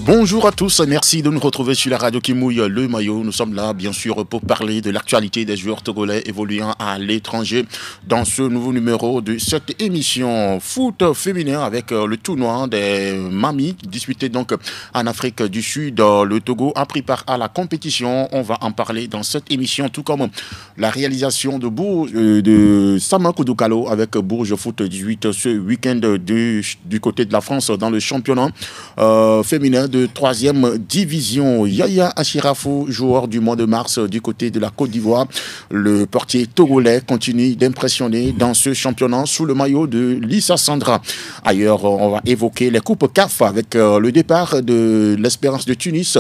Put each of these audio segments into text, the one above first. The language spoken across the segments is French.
Bonjour à tous, merci de nous retrouver sur la radio qui mouille le maillot. Nous sommes là, bien sûr, pour parler de l'actualité des joueurs togolais évoluant à l'étranger dans ce nouveau numéro de cette émission foot féminin avec le tournoi des mamies disputé donc en Afrique du Sud. Le Togo a pris part à la compétition. On va en parler dans cette émission, tout comme la réalisation de Samakou Doukalo avec Bourges Foot 18 ce week-end du côté de la France dans le championnat féminin de 3e division. Yaya Achirafou, joueur du mois de mars du côté de la Côte d'Ivoire. Le portier togolais continue d'impressionner dans ce championnat sous le maillot de Lissa Sandra. Ailleurs, on va évoquer les coupes CAF avec le départ de l'Espérance de Tunis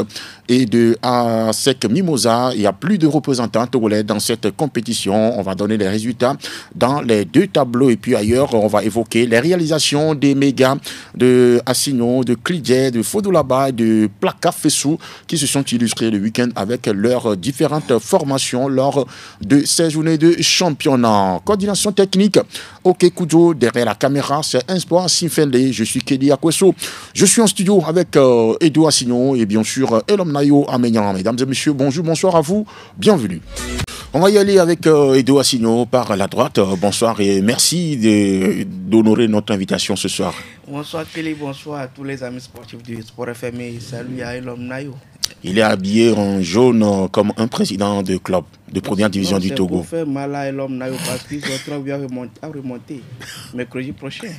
et de ASEC Mimosa. Il y a plus de représentants togolais dans cette compétition. On va donner les résultats dans les deux tableaux. Et puis ailleurs, on va évoquer les réalisations des mégas de Assignon, de Clidier, de Fodolaba, de Plaka Fessou qui se sont illustrés le week-end avec leurs différentes formations lors de ces journées de championnat. Coordination technique, Ok Kujo, derrière la caméra, c'est un sport Sinfende. Je suis Kédi Akweso. Je suis en studio avec Edo Assignon et bien sûr Elom Nayo Amenyan. Mesdames et messieurs, bonjour, bonsoir à vous, bienvenue. On va y aller avec Edo Assignon par la droite. Bonsoir et merci d'honorer notre invitation ce soir. Bonsoir Kelly, bonsoir à tous les amis sportifs du Sport FM et salut à Elom Nayo. Il est habillé en jaune comme un président de club de première division du Togo. Pour faire mal à Elom Nayo parce qu'ils sont très bien remonter mercredi prochain.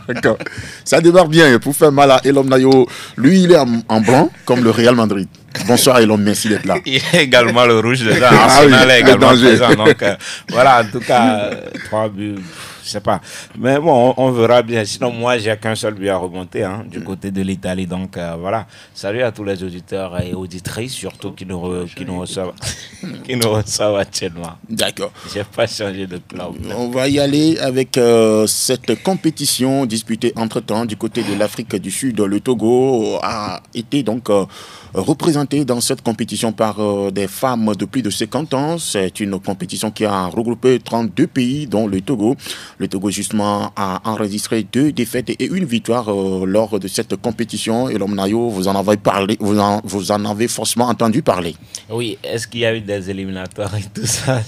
D'accord. Ça démarre bien pour faire mal à Elom Nayo. Lui, il est en blanc comme le Real Madrid. Bonsoir Elom, merci d'être là. Il est également le rouge dedans. Arsenal est également présent. Donc voilà, en tout cas, 3 buts. Je sais pas. Mais bon, on verra bien. Sinon, moi, j'ai qu'un seul but à remonter du côté de l'Italie. Donc, voilà. Salut à tous les auditeurs et auditrices, surtout qui nous reçoivent, qui nous reçoivent actuellement. D'accord. J'ai pas changé de club. On va y aller avec cette compétition disputée entre-temps du côté de l'Afrique du Sud. Le Togo a été donc représenté dans cette compétition par des femmes de plus de 50 ans. C'est une compétition qui a regroupé 32 pays, dont le Togo. Le Togo, justement, a enregistré 2 défaites et 1 victoire lors de cette compétition. Et l'homme Nayo, vous en avez parlé, vous en avez forcément entendu parler. Oui, est-ce qu'il y a eu des éliminatoires et tout ça?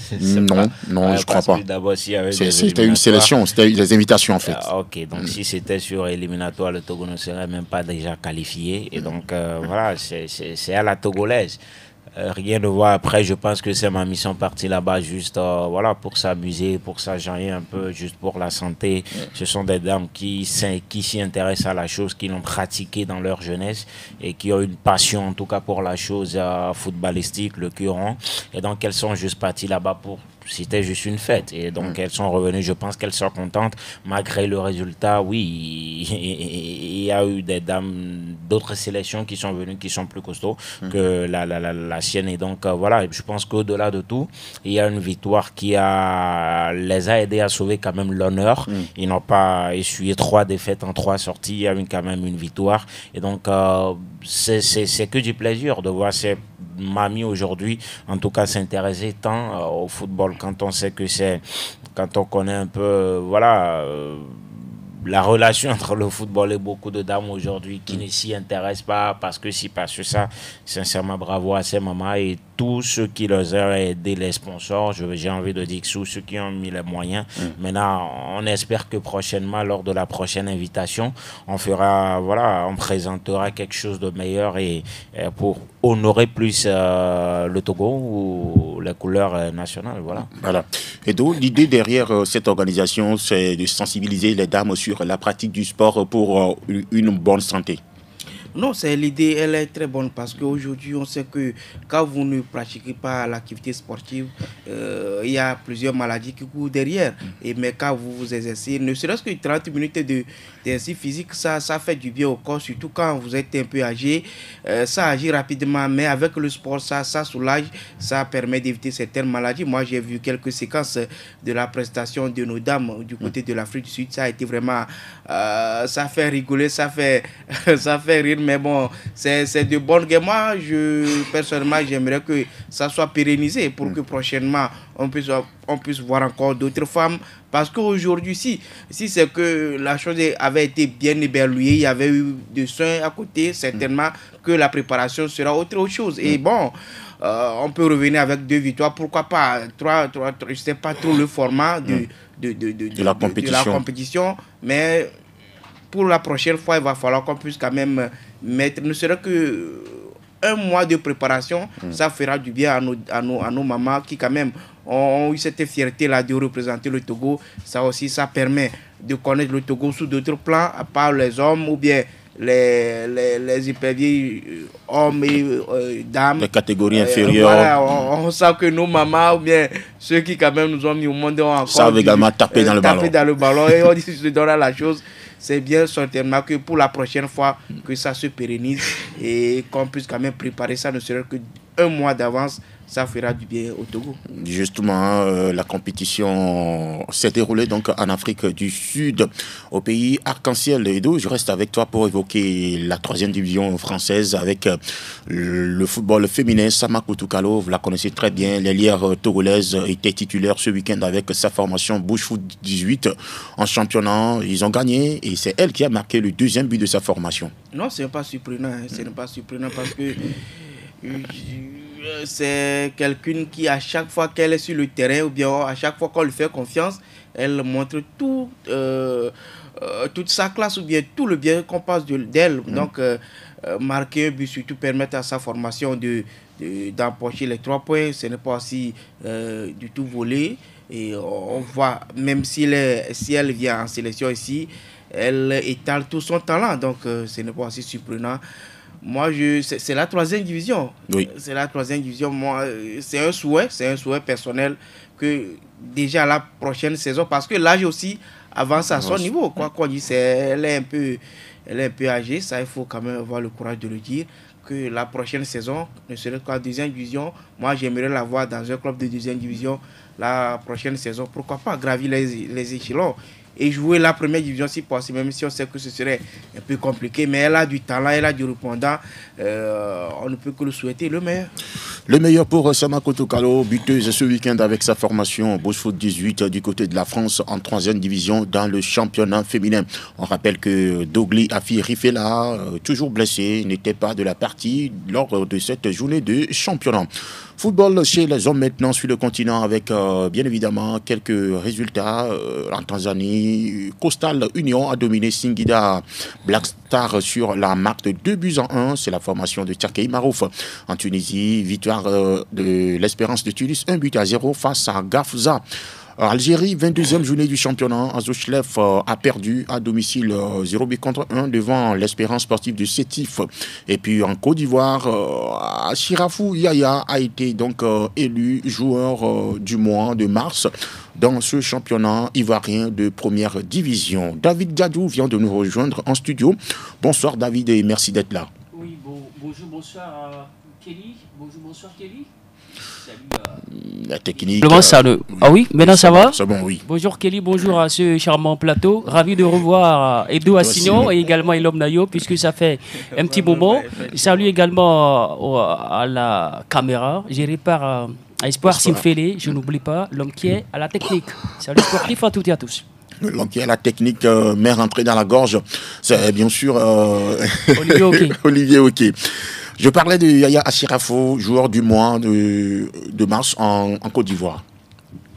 Non, je crois pas. D'abord, s'il y avait c'était une sélection, c'était des invitations en fait. Ok, donc si c'était sur éliminatoire, le Togo ne serait même pas déjà qualifié. Et donc, voilà, c'est à la togolaise. Rien de voir. Après, je pense que c'est ma mission partie là-bas juste voilà, pour s'amuser, pour s'agencer un peu, juste pour la santé. Ce sont des dames qui s'y intéressent à la chose, qui l'ont pratiquée dans leur jeunesse et qui ont une passion en tout cas pour la chose footballistique, le curon. Et donc, elles sont juste parties là-bas pour... C'était juste une fête. Et donc, elles sont revenues. Je pense qu'elles sont contentes. Malgré le résultat, oui, il y a eu des dames d'autres sélections qui sont venues, qui sont plus costauds que la sienne. Et donc, voilà, je pense qu'au-delà de tout, il y a une victoire qui les a aidés à sauver quand même l'honneur. Ils n'ont pas essuyé 3 défaites en 3 sorties. Il y a eu quand même une victoire. Et donc, c'est que du plaisir de voir ces mamies aujourd'hui, en tout cas, s'intéresser tant au football quand on sait que quand on connaît un peu, voilà, la relation entre le football et beaucoup de dames aujourd'hui qui ne s'y intéressent pas parce que ça, sincèrement, bravo à ces mamans et tous ceux qui les ont aidés, les sponsors, j'ai envie de dire que ceux qui ont mis les moyens. Maintenant, on espère que prochainement, lors de la prochaine invitation, on présentera quelque chose de meilleur et pour honorer plus le Togo ou les couleurs nationales. Voilà. Et donc, l'idée derrière cette organisation, c'est de sensibiliser les dames sur la pratique du sport pour une bonne santé. Non, c'est l'idée, elle est très bonne parce qu'aujourd'hui, on sait que quand vous ne pratiquez pas l'activité sportive, il y a plusieurs maladies qui courent derrière. Mais quand vous vous exercez, ne serait-ce que 30 minutes d'exercice physique, ça fait du bien au corps, surtout quand vous êtes un peu âgé. Ça agit rapidement, mais avec le sport, ça soulage, ça permet d'éviter certaines maladies. Moi, j'ai vu quelques séquences de la prestation de nos dames du côté de l'Afrique du Sud. Ça a été vraiment... ça fait rigoler, ça fait rire mais bon, c'est de bonnes guerres. Moi, personnellement, j'aimerais que ça soit pérennisé pour que prochainement, on puisse voir encore d'autres femmes. Parce qu'aujourd'hui, si c'est que la chose avait été bien éberluée, il y avait eu des soins à côté, certainement que la préparation sera autre chose. Et bon, on peut revenir avec 2 victoires, pourquoi pas 3, je ne sais pas trop le format de la compétition, mais pour la prochaine fois, il va falloir qu'on puisse quand même mettre, ne serait que 1 mois de préparation, ça fera du bien à nos mamans qui quand même ont eu cette fierté-là de représenter le Togo. Ça aussi, ça permet de connaître le Togo sous d'autres plans, à part les hommes ou bien les hyperviers hommes et dames. Les catégories inférieures. Voilà, on sent que nos mamans ou bien ceux qui quand même nous ont mis au monde ont encore savent également taper dans le ballon. Et on dit se donner la chose. C'est bien certainement que pour la prochaine fois que ça se pérennise et qu'on puisse quand même préparer ça, ne serait que 1 mois d'avance, ça fera du bien au Togo. Justement, la compétition s'est déroulée donc en Afrique du Sud, au pays Arc-en-Ciel. Edo, je reste avec toi pour évoquer la 3e division française avec le football féminin. Samakou Toukalo, vous la connaissez très bien. L'ailière togolaise était titulaire ce week-end avec sa formation Bush Foot 18 en championnat. Ils ont gagné et c'est elle qui a marqué le 2e but de sa formation. Non, ce n'est pas surprenant. Ce n'est pas surprenant parce que c'est quelqu'une qui, à chaque fois qu'elle est sur le terrain ou bien à chaque fois qu'on lui fait confiance, elle montre toute sa classe ou bien tout le bien qu'on passe d'elle. Donc, marquer un but, surtout permettre à sa formation d'empocher les 3 points, ce n'est pas aussi du tout volé. Et on voit, même si elle vient en sélection ici, elle étale tout son talent. Donc, ce n'est pas aussi surprenant. Moi, c'est la 3e division. Oui. C'est la 3e division. Moi, c'est un souhait personnel que déjà la prochaine saison, parce que l'âge aussi avance à son niveau. Quoi qu'on dise, elle est un peu âgée. Ça, il faut quand même avoir le courage de le dire. Que la prochaine saison, ne serait qu'en 2e division, moi, j'aimerais la voir dans un club de 2e division la prochaine saison. Pourquoi pas gravir les échelons et jouer la 1e division si possible, même si on sait que ce serait un peu compliqué, mais elle a du talent, elle a du répondant, on ne peut que le souhaiter le meilleur. Le meilleur pour Samakou Toukalo, buteuse ce week-end avec sa formation Bush Foot 18 du côté de la France en 3e division dans le championnat féminin. On rappelle que Dogli Afi Rifela, toujours blessé, n'était pas de la partie lors de cette journée de championnat. Football chez les hommes maintenant sur le continent avec bien évidemment quelques résultats. En Tanzanie, Coastal Union a dominé Singida Black Star sur la marque de 2-1. C'est la formation de Tchakei Marouf. En Tunisie, victoire de l'Espérance de Tunis 1-0 face à Gafza. Algérie, 22e journée du championnat. Azochlef a perdu à domicile 0-1 devant l'Espérance sportive de Sétif. Et puis en Côte d'Ivoire, Chirafou Yaya a été donc élu joueur du mois de mars dans ce championnat ivoirien de 1re division. David Gadou vient de nous rejoindre en studio. Bonsoir David et merci d'être là. Oui, bonjour, bonsoir Kelly. Bonsoir Kelly. La technique. Ah oui, maintenant ça va? C'est bon, oui. Bonjour Kelly, bonjour à ce charmant plateau. Ravi de revoir Edo Assignon et également Elom Nayo, puisque ça fait un petit moment. Salut également à la caméra, géré par Espoir Simfele. Je n'oublie pas l'homme qui est à la technique. Salut sportif à toutes et à tous. L'homme qui est à la technique, m'est rentré dans la gorge. C'est bien sûr Olivier Oké. Olivier Oké. Je parlais de Yaya Achirafo, joueur du mois de mars en Côte d'Ivoire.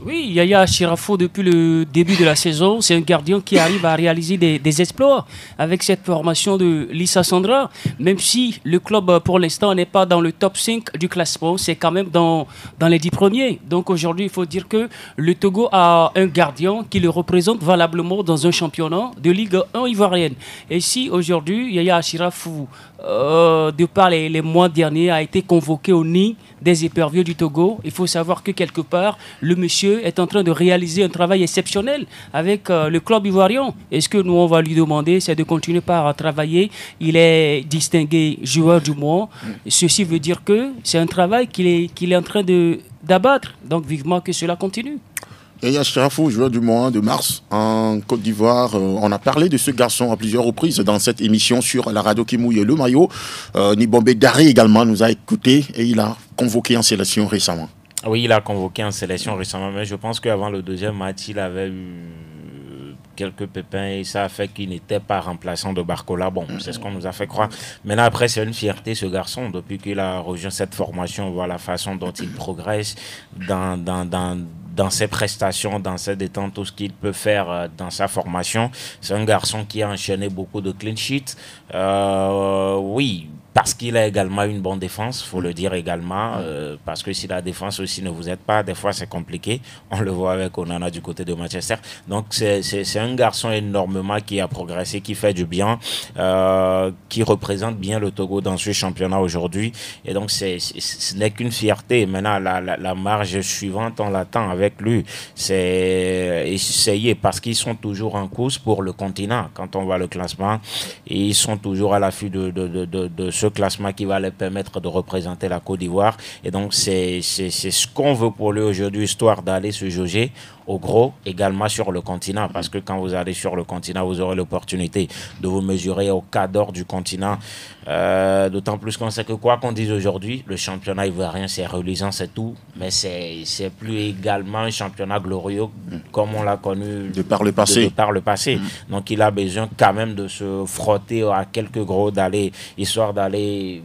Oui, Yaya Achirafo, depuis le début de la saison, c'est un gardien qui arrive à réaliser des exploits avec cette formation de Lissa Sandra. Même si le club, pour l'instant, n'est pas dans le top 5 du classement, c'est quand même dans les 10 premiers. Donc aujourd'hui, il faut dire que le Togo a un gardien qui le représente valablement dans un championnat de Ligue 1 ivoirienne. Et si aujourd'hui, Yaya Achirafo, de par les mois derniers, a été convoqué au nid des éperviers du Togo, il faut savoir que quelque part, le monsieur est en train de réaliser un travail exceptionnel avec le club ivoirien. Et ce que nous, on va lui demander, c'est de continuer par travailler. Il est distingué joueur du mois. Ceci veut dire que c'est un travail qu'il est en train d'abattre. Donc, vivement que cela continue. Yaya Chirafou, joueur du mois de mars en Côte d'Ivoire. On a parlé de ce garçon à plusieurs reprises dans cette émission sur la radio qui mouille le maillot. Nibombe Daré également nous a écoutés et il a convoqué en sélection récemment. Oui, il a convoqué en sélection récemment, mais je pense qu'avant le deuxième match, il avait eu quelques pépins et ça a fait qu'il n'était pas remplaçant de Barcola. Bon, c'est ce qu'on nous a fait croire. Maintenant, après, c'est une fierté, ce garçon, depuis qu'il a rejoint cette formation, on voit la façon dont il progresse dans ses prestations, dans ses détentes, tout ce qu'il peut faire dans sa formation. C'est un garçon qui a enchaîné beaucoup de clean sheets. Oui, parce qu'il a également une bonne défense, il faut le dire également, parce que si la défense aussi ne vous aide pas, des fois c'est compliqué. On le voit avec Onana du côté de Manchester. Donc c'est un garçon énormément qui a progressé, qui fait du bien, qui représente bien le Togo dans ce championnat aujourd'hui. Et donc ce n'est qu'une fierté. Maintenant, la marge suivante, on l'attend avec lui. C'est essayer, parce qu'ils sont toujours en course pour le continent. Quand on voit le classement, et ils sont toujours à l'affût de ce classement qui va les permettre de représenter la Côte d'Ivoire. Et donc, c'est ce qu'on veut pour lui aujourd'hui, histoire d'aller se jauger au gros, également sur le continent. Parce que quand vous allez sur le continent, vous aurez l'opportunité de vous mesurer au cadre du continent. D'autant plus qu'on sait que quoi qu'on dise aujourd'hui, le championnat ivoirien, c'est reluisant, c'est tout. Mais c'est plus également un championnat glorieux comme on l'a connu de par le passé. Donc, il a besoin quand même de se frotter à quelques gros, histoire d'aller,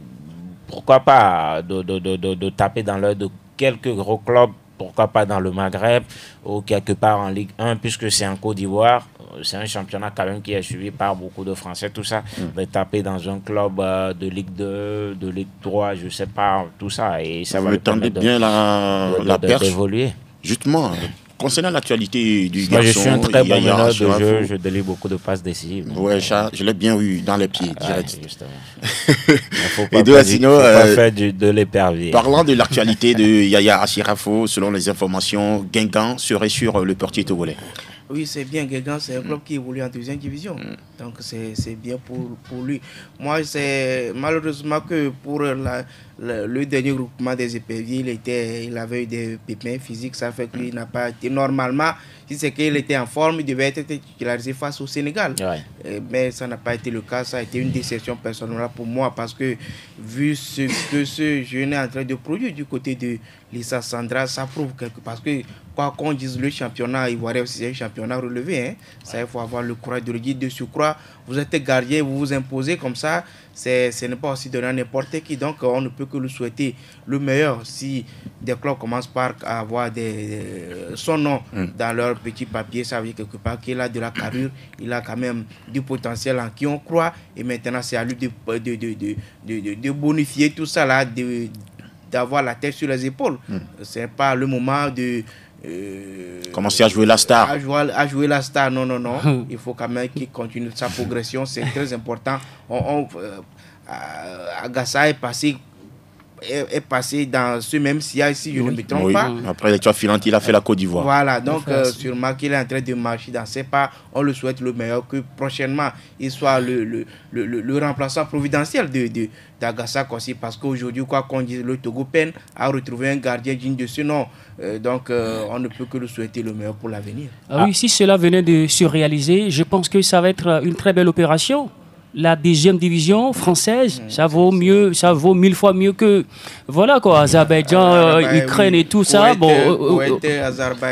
pourquoi pas, de taper dans l'œil de quelques gros clubs, pourquoi pas dans le Maghreb ou quelque part en Ligue 1, puisque c'est en Côte d'Ivoire. C'est un championnat quand même qui est suivi par beaucoup de Français, tout ça. De taper dans un club de Ligue 2, de Ligue 3, je sais pas, tout ça. Et ça va le permettre bien la perche d'évoluer. Justement, concernant l'actualité du garçon, moi, je suis un très bon meneur de jeu, je délivre beaucoup de passes décisives. Oui, je l'ai bien eu dans les pieds, direct. Justement. Il ne faut pas faire de l'épervier. Parlant de l'actualité de Yaya Achirafo, selon les informations, Guingamp serait sur le portier togolais. Oui, c'est bien. Guingamp, c'est un club qui évolue en deuxième division. Donc, c'est bien pour lui. Moi, c'est malheureusement que pour le dernier groupement des éperviers, il avait eu des pépins physiques. Ça fait qu'il n'a pas été. Normalement, si c'est qu'il était en forme, il devait être titularisé face au Sénégal. Ouais. Mais ça n'a pas été le cas. Ça a été une déception personnelle pour moi parce que, vu ce que ce jeune est en train de produire du côté de Lissa Sandra, ça prouve quelque parce que quoi qu'on dise, le championnat ivoirien, c'est un championnat relevé. Hein. Ça, il faut avoir le courage de le dire. De surcroît, vous êtes gardien, vous vous imposez comme ça. Ce n'est pas aussi donné à n'importe qui. Donc, on ne peut que lui souhaiter le meilleur. Si des clubs commencent par avoir son nom dans leur petit papier, ça veut dire quelque part qu'il a de la carrure, il a quand même du potentiel en qui on croit. Et maintenant, c'est à lui de bonifier tout ça, là, d'avoir la tête sur les épaules. Ce n'est pas le moment de... commencer à jouer la star. À jouer la star, non. Il faut quand même qu'il continue sa progression, c'est très important. Agassa est passé dans ce même sillage, si je ne me trompe pas. Après l'étoile filante, il a fait la Côte d'Ivoire. Voilà, donc sûrement qu'il est en train de marcher dans ses pas. On le souhaite le meilleur, que prochainement, il soit le remplaçant providentiel d'Agassa Kossi, parce qu'aujourd'hui, quoi qu'on dise, le Togo peine à retrouver un gardien digne de ce nom. Donc, on ne peut que le souhaiter le meilleur pour l'avenir. Oui, si cela venait de se réaliser, je pense que ça va être une très belle opération. La deuxième division française, ça vaut 1000 fois mieux que Azerbaïdjan, Ukraine et tout ça.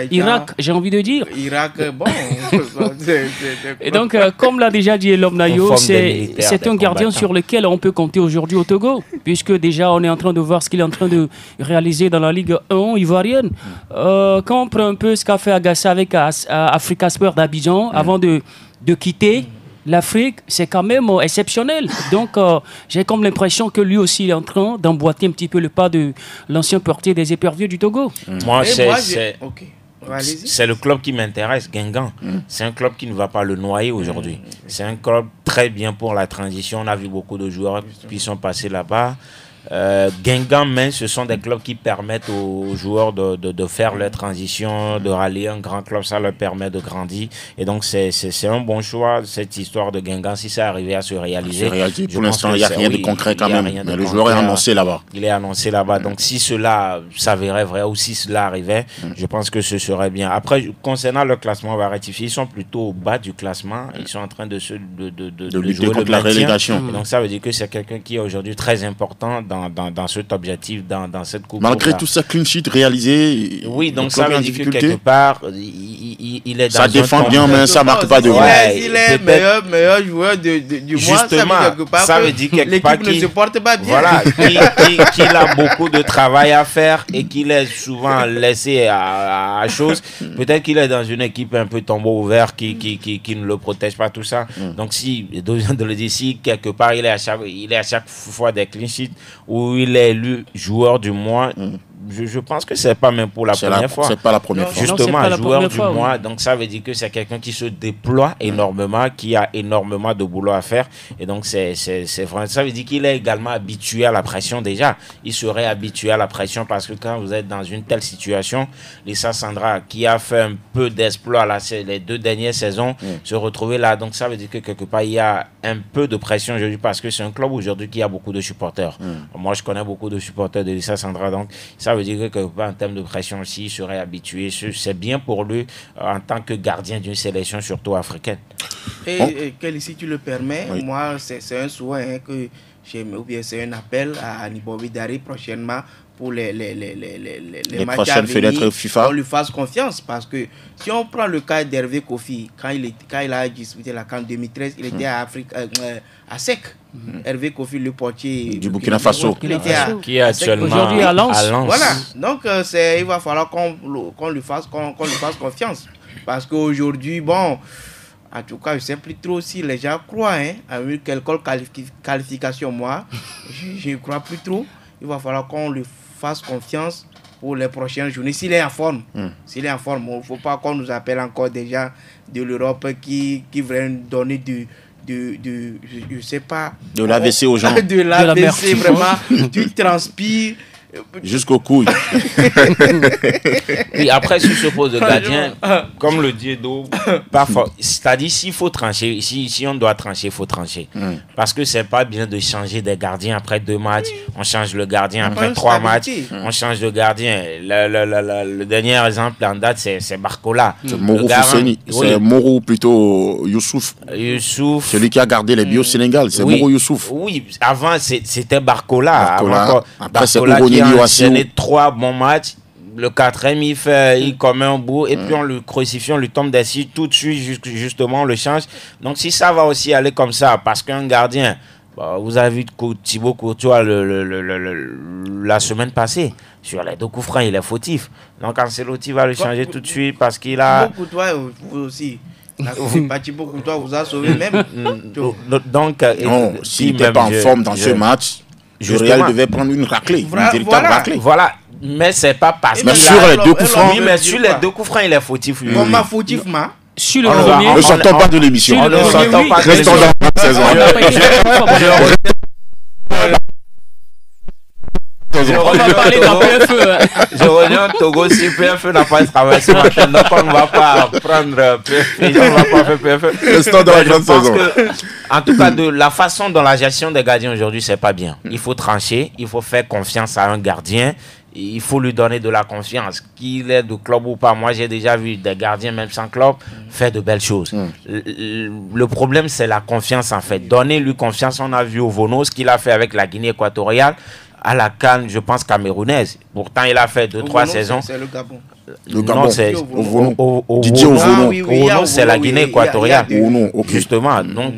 Irak, j'ai envie de dire. Irak, bon. Et donc, comme l'a déjà dit Elom Nayo, c'est un gardien sur lequel on peut compter aujourd'hui au Togo, puisque déjà on est en train de voir ce qu'il est en train de réaliser dans la Ligue 1 ivoirienne. Quand on prend un peu ce qu'a fait Agassa avec Africa Sport d'Abidjan avant de quitter l'Afrique, c'est quand même exceptionnel. Donc, j'ai comme l'impression que lui aussi, il est en train d'emboîter un petit peu le pas de l'ancien portier des éperviers du Togo. Moi, c'est le club qui m'intéresse, Guingamp. C'est un club qui ne va pas le noyer aujourd'hui. C'est un club très bien pour la transition. On a vu beaucoup de joueurs qui sont passés là-bas. Guingamp, mais ce sont des clubs qui permettent aux joueurs de faire leur transition, de rallier un grand club, ça leur permet de grandir. Et donc, c'est un bon choix, cette histoire de Guingamp, si ça arrivait à se réaliser. Pour l'instant, il n'y a rien de concret quand même. Mais le joueur est annoncé là-bas. Il est annoncé là-bas. Donc, si cela s'avérait vrai ou si cela arrivait, je pense que ce serait bien. Après, concernant le classement, on va rectifier. Ils sont plutôt au bas du classement. Ils sont en train de lutter contre la relégation. Et donc, ça veut dire que c'est quelqu'un qui est aujourd'hui très important dans cet objectif, dans cette coupe. Malgré tout ça, clean sheet réalisé. Oui, donc ça veut dire que quelque part, il est dans ça défend bien, mais ça marque pas de but. Il est meilleur joueur du mois. Justement, ça veut dire quelque part l'équipe ne se porte pas bien. Voilà, qu'il a beaucoup de travail à faire et qu'il est souvent laissé à chose. Peut-être qu'il est dans une équipe un peu tombeau ouvert qui ne le protège pas, tout ça. Donc, si, de le dire, si quelque part il est à chaque fois des clean sheets où il est élu joueur du mois. Je pense que c'est pas même pour la première fois. C'est pas la première fois. Justement, joueur du mois. Donc, ça veut dire que c'est quelqu'un qui se déploie énormément, qui a énormément de boulot à faire. Et donc, c'est vraiment, ça veut dire qu'il est également habitué à la pression déjà. Il serait habitué à la pression parce que quand vous êtes dans une telle situation, Lissa Sandra, qui a fait un peu d'exploit les 2 dernières saisons, se retrouver là. Donc, ça veut dire que quelque part, il y a un peu de pression aujourd'hui parce que c'est un club aujourd'hui qui a beaucoup de supporters. Moi, je connais beaucoup de supporters de Lissa Sandra. Donc, ça veut dire que en termes de pression aussi, il serait habitué. C'est bien pour lui en tant que gardien d'une sélection, surtout africaine. Et Kelly, si tu le permets, moi, c'est un souhait que j'aime, ou bien c'est un appel à Nibobi Dari prochainement pour les matchs à venir, FIFA. On lui fasse confiance parce que si on prend le cas d'Hervé Kofi, quand il a disputé la CAN 2013, il était à SEC. Hervé Kofi, le portier du Burkina Faso, qui est actuellement aujourd'hui à Lens. Voilà, donc il va falloir qu'on lui fasse confiance parce qu'aujourd'hui, bon, en tout cas, je ne sais plus trop si les gens croient à une quelconque qualification. Moi, je ne crois plus trop. Il va falloir qu'on lui fasse confiance pour les prochaines journées. S'il est en forme, il ne faut pas qu'on nous appelle encore des gens de l'Europe qui veulent donner je sais pas, de l'AVC aux gens. De l'AVC, vraiment, du transpire. Jusqu'aux couilles. Oui, après, si se pose le gardien, comme le dit Edo, c'est-à-dire s'il faut trancher, si on doit trancher, il faut trancher. Parce que c'est pas bien de changer des gardiens après 2 matchs, on change le gardien après 3 matchs, on change de gardien. Le dernier exemple en date, c'est Barcola. C'est Morou Fousseni. C'est Morou plutôt Youssouf. Celui qui a gardé les bio Sénégal, c'est Morou Youssouf. Oui, avant c'était Barcola. Après c'est qui a enchaîné 3 bons matchs. Le 4e, il commet un bout et puis on le crucifie, on lui tombe dessus tout de suite, justement, on le change. Donc si ça va aussi aller comme ça, parce qu'un gardien, vous avez vu Thibaut Courtois la semaine passée, sur les 2 coups francs, il est fautif. Donc Ancelotti va le changer tout de suite parce qu'il a... Thibaut Courtois, vous aussi. Thibaut Courtois vous a sauvé même. Donc, non, s'il n'était pas en forme dans ce match, le Real devait prendre une raclée, une véritable raclée. Voilà, mais c'est pas parce que sur les 2 coups francs. Oui, mais sur les 2 coups francs, il est fautif. Comment fautif, ma? Sur le premier. Ne sortons pas de l'émission. Ne sortons pas de l'émission. Restons dans la saison. On va parler d'un PFE. Je reviens au Togo si PFE n'a pas travaillé ce matin, donc on ne va pas prendre PFE, on ne va pas faire PFE. Restons dans la grande saison. En tout cas, de la façon dont la gestion des gardiens aujourd'hui, c'est pas bien. Il faut trancher, il faut faire confiance à un gardien. Il faut lui donner de la confiance, qu'il est de club ou pas. Moi, j'ai déjà vu des gardiens, même sans club, faire de belles choses. Le problème, c'est la confiance, en fait. Donnez-lui confiance. On a vu Ovono, ce qu'il a fait avec la Guinée équatoriale, à la CAN, je pense, camerounaise. Pourtant, il a fait 2-3 saisons. C'est le Gabon. Le Gabon, non, c'est Ovono. Didier Ovono. Ovono, c'est la Guinée équatoriale. Justement, donc...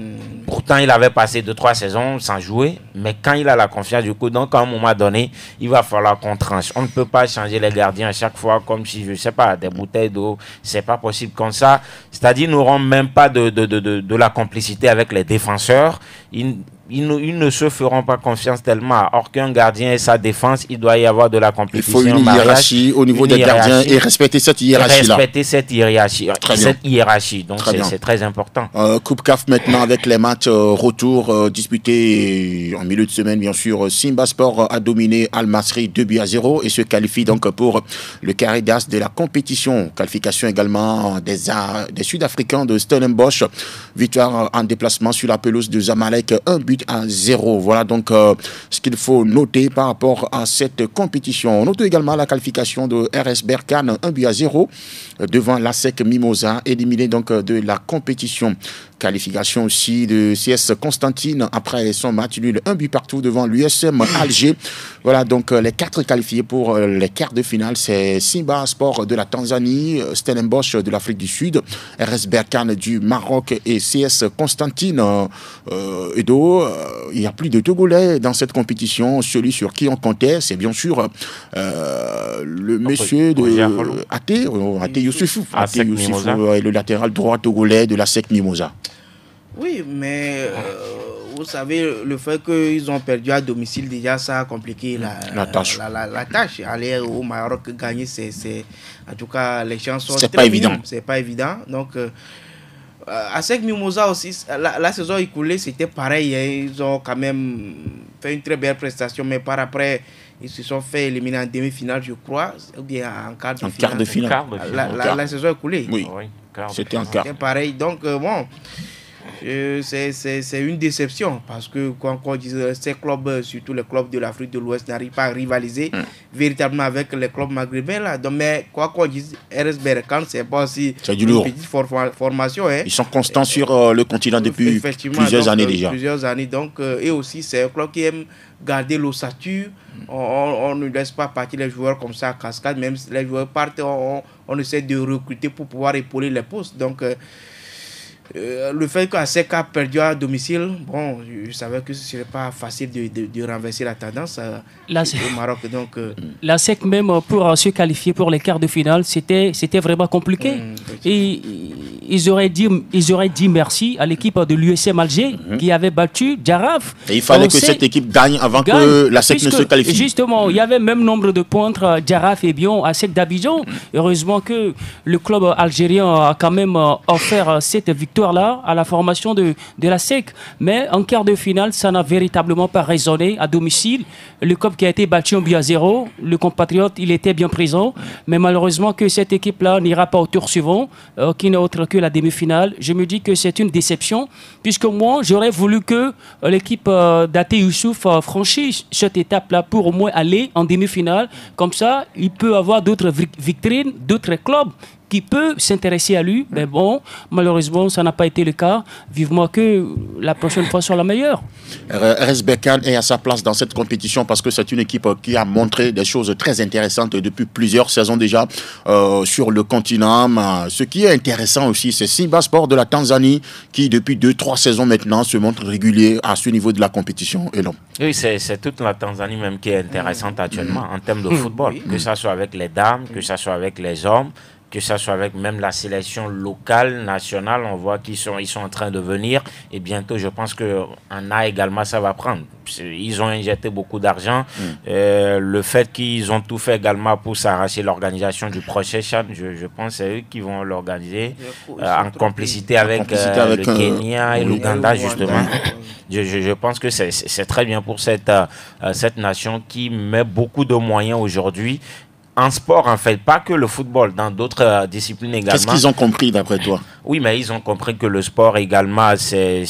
Pourtant, il avait passé 2-3 saisons sans jouer, mais quand il a la confiance du coup, donc à un moment donné, il va falloir qu'on tranche. On ne peut pas changer les gardiens à chaque fois comme si, je ne sais pas, des bouteilles d'eau. C'est pas possible comme ça. C'est-à-dire, nous n'aurons même pas de la complicité avec les défenseurs. ils ne se feront pas confiance tellement. Or qu'un gardien et sa défense, il doit y avoir de la compétition. Il faut une hiérarchie au niveau des gardiens et respecter cette hiérarchie-là. Cette hiérarchie. Donc c'est très important. Coupe CAF maintenant avec les matchs retour disputés en milieu de semaine, bien sûr. Simba Sport a dominé Al Masry 2-0 et se qualifie donc pour le carré d'as de la compétition. Qualification également des Sud-Africains de Stellenbosch. Victoire en déplacement sur la pelouse de Zamalek, 1-0. Voilà donc ce qu'il faut noter par rapport à cette compétition. On note également la qualification de RS Berkane, 1-0 devant l'ASEC Mimosa, éliminé donc de la compétition. Qualification aussi de CS Constantine après son match nul 1-0 devant l'USM Alger. Voilà donc les 4 qualifiés pour les quarts de finale. C'est Simba Sport de la Tanzanie, Stellenbosch de l'Afrique du Sud, RS Berkane du Maroc et CS Constantine. Edo, il n'y a plus de Togolais dans cette compétition. Celui sur qui on comptait, c'est bien sûr le monsieur de Ate Youssoufou. Ate Youssoufou est le latéral droit togolais de la SEC Mimosa. Oui, mais vous savez, le fait qu'ils ont perdu à domicile, déjà, ça a compliqué la tâche. La tâche. Aller au Maroc gagner, en tout cas, les chances sont très minimes. C'est pas évident. Donc, ASEC Mimosa aussi, la saison écoulée, c'était pareil. Hein. Ils ont quand même fait une très belle prestation, mais par après, ils se sont fait éliminer en demi-finale, je crois, ou bien en quart de finale. La saison écoulée. Oui, c'était en quart. C'était pareil. Donc, bon... c'est une déception parce que quand on dit ces clubs, surtout les clubs de l'Afrique de l'Ouest, n'arrivent pas à rivaliser véritablement avec les clubs maghrébins là. Donc, mais quoi qu'on dise, RS Berkane, c'est pas aussi une petite formation. Hein. Ils sont constants sur le continent depuis plusieurs années déjà. Plusieurs années. Donc, et aussi, c'est un club qui aime garder l'ossature. On ne laisse pas partir les joueurs comme ça à cascade. Même si les joueurs partent, on essaie de recruter pour pouvoir épauler les postes. Donc, le fait qu'ASEC a perdu à domicile, bon, je savais que ce ne serait pas facile de renverser la tendance au Maroc. Donc, l'ASEC, même pour se qualifier pour les quarts de finale, c'était vraiment compliqué. Et ils auraient dit merci à l'équipe de l'USM Alger qui avait battu Jaraf. Et il fallait que cette équipe gagne avant que l'ASEC ne se qualifie. Justement, il y avait même nombre de points entre Jaraf et Bion, ASEC d'Abidjan. Heureusement que le club algérien a quand même offert cette victoire là à la formation de la SEC, mais en quart de finale ça n'a véritablement pas résonné à domicile. Le club qui a été battu 1-0, le compatriote il était bien présent, mais malheureusement que cette équipe là n'ira pas au tour suivant, qui n'est autre que la demi-finale. Je me dis que c'est une déception, puisque moi j'aurais voulu que l'équipe d'Ate Youssouf franchisse cette étape là pour au moins aller en demi-finale. Comme ça il peut avoir d'autres vitrines, d'autres clubs qui peut s'intéresser à lui, mais bon, malheureusement, ça n'a pas été le cas. Vivement que la prochaine fois soit la meilleure. RS Berkane est à sa place dans cette compétition parce que c'est une équipe qui a montré des choses très intéressantes depuis plusieurs saisons déjà sur le continent. Ce qui est intéressant aussi, c'est Simba Sport de la Tanzanie qui, depuis 2-3 saisons maintenant, se montre régulier à ce niveau de la compétition. Et non. Oui, c'est toute la Tanzanie même qui est intéressante actuellement en termes de football, que ce soit avec les dames, que ce soit avec les hommes, que ce soit avec même la sélection locale, nationale, on voit qu'ils sont en train de venir et bientôt je pense qu'en A également ça va prendre. Ils ont injecté beaucoup d'argent. Le fait qu'ils ont tout fait également pour s'arracher l'organisation du prochain Chan, je pense que c'est eux qui vont l'organiser en complicité avec le Kenya et l'Ouganda justement. Je pense que c'est très bien pour cette nation qui met beaucoup de moyens aujourd'hui en sport, en fait, pas que le football, dans d'autres disciplines également. Qu'est-ce qu'ils ont compris d'après toi? Oui, mais ils ont compris que le sport également, c'est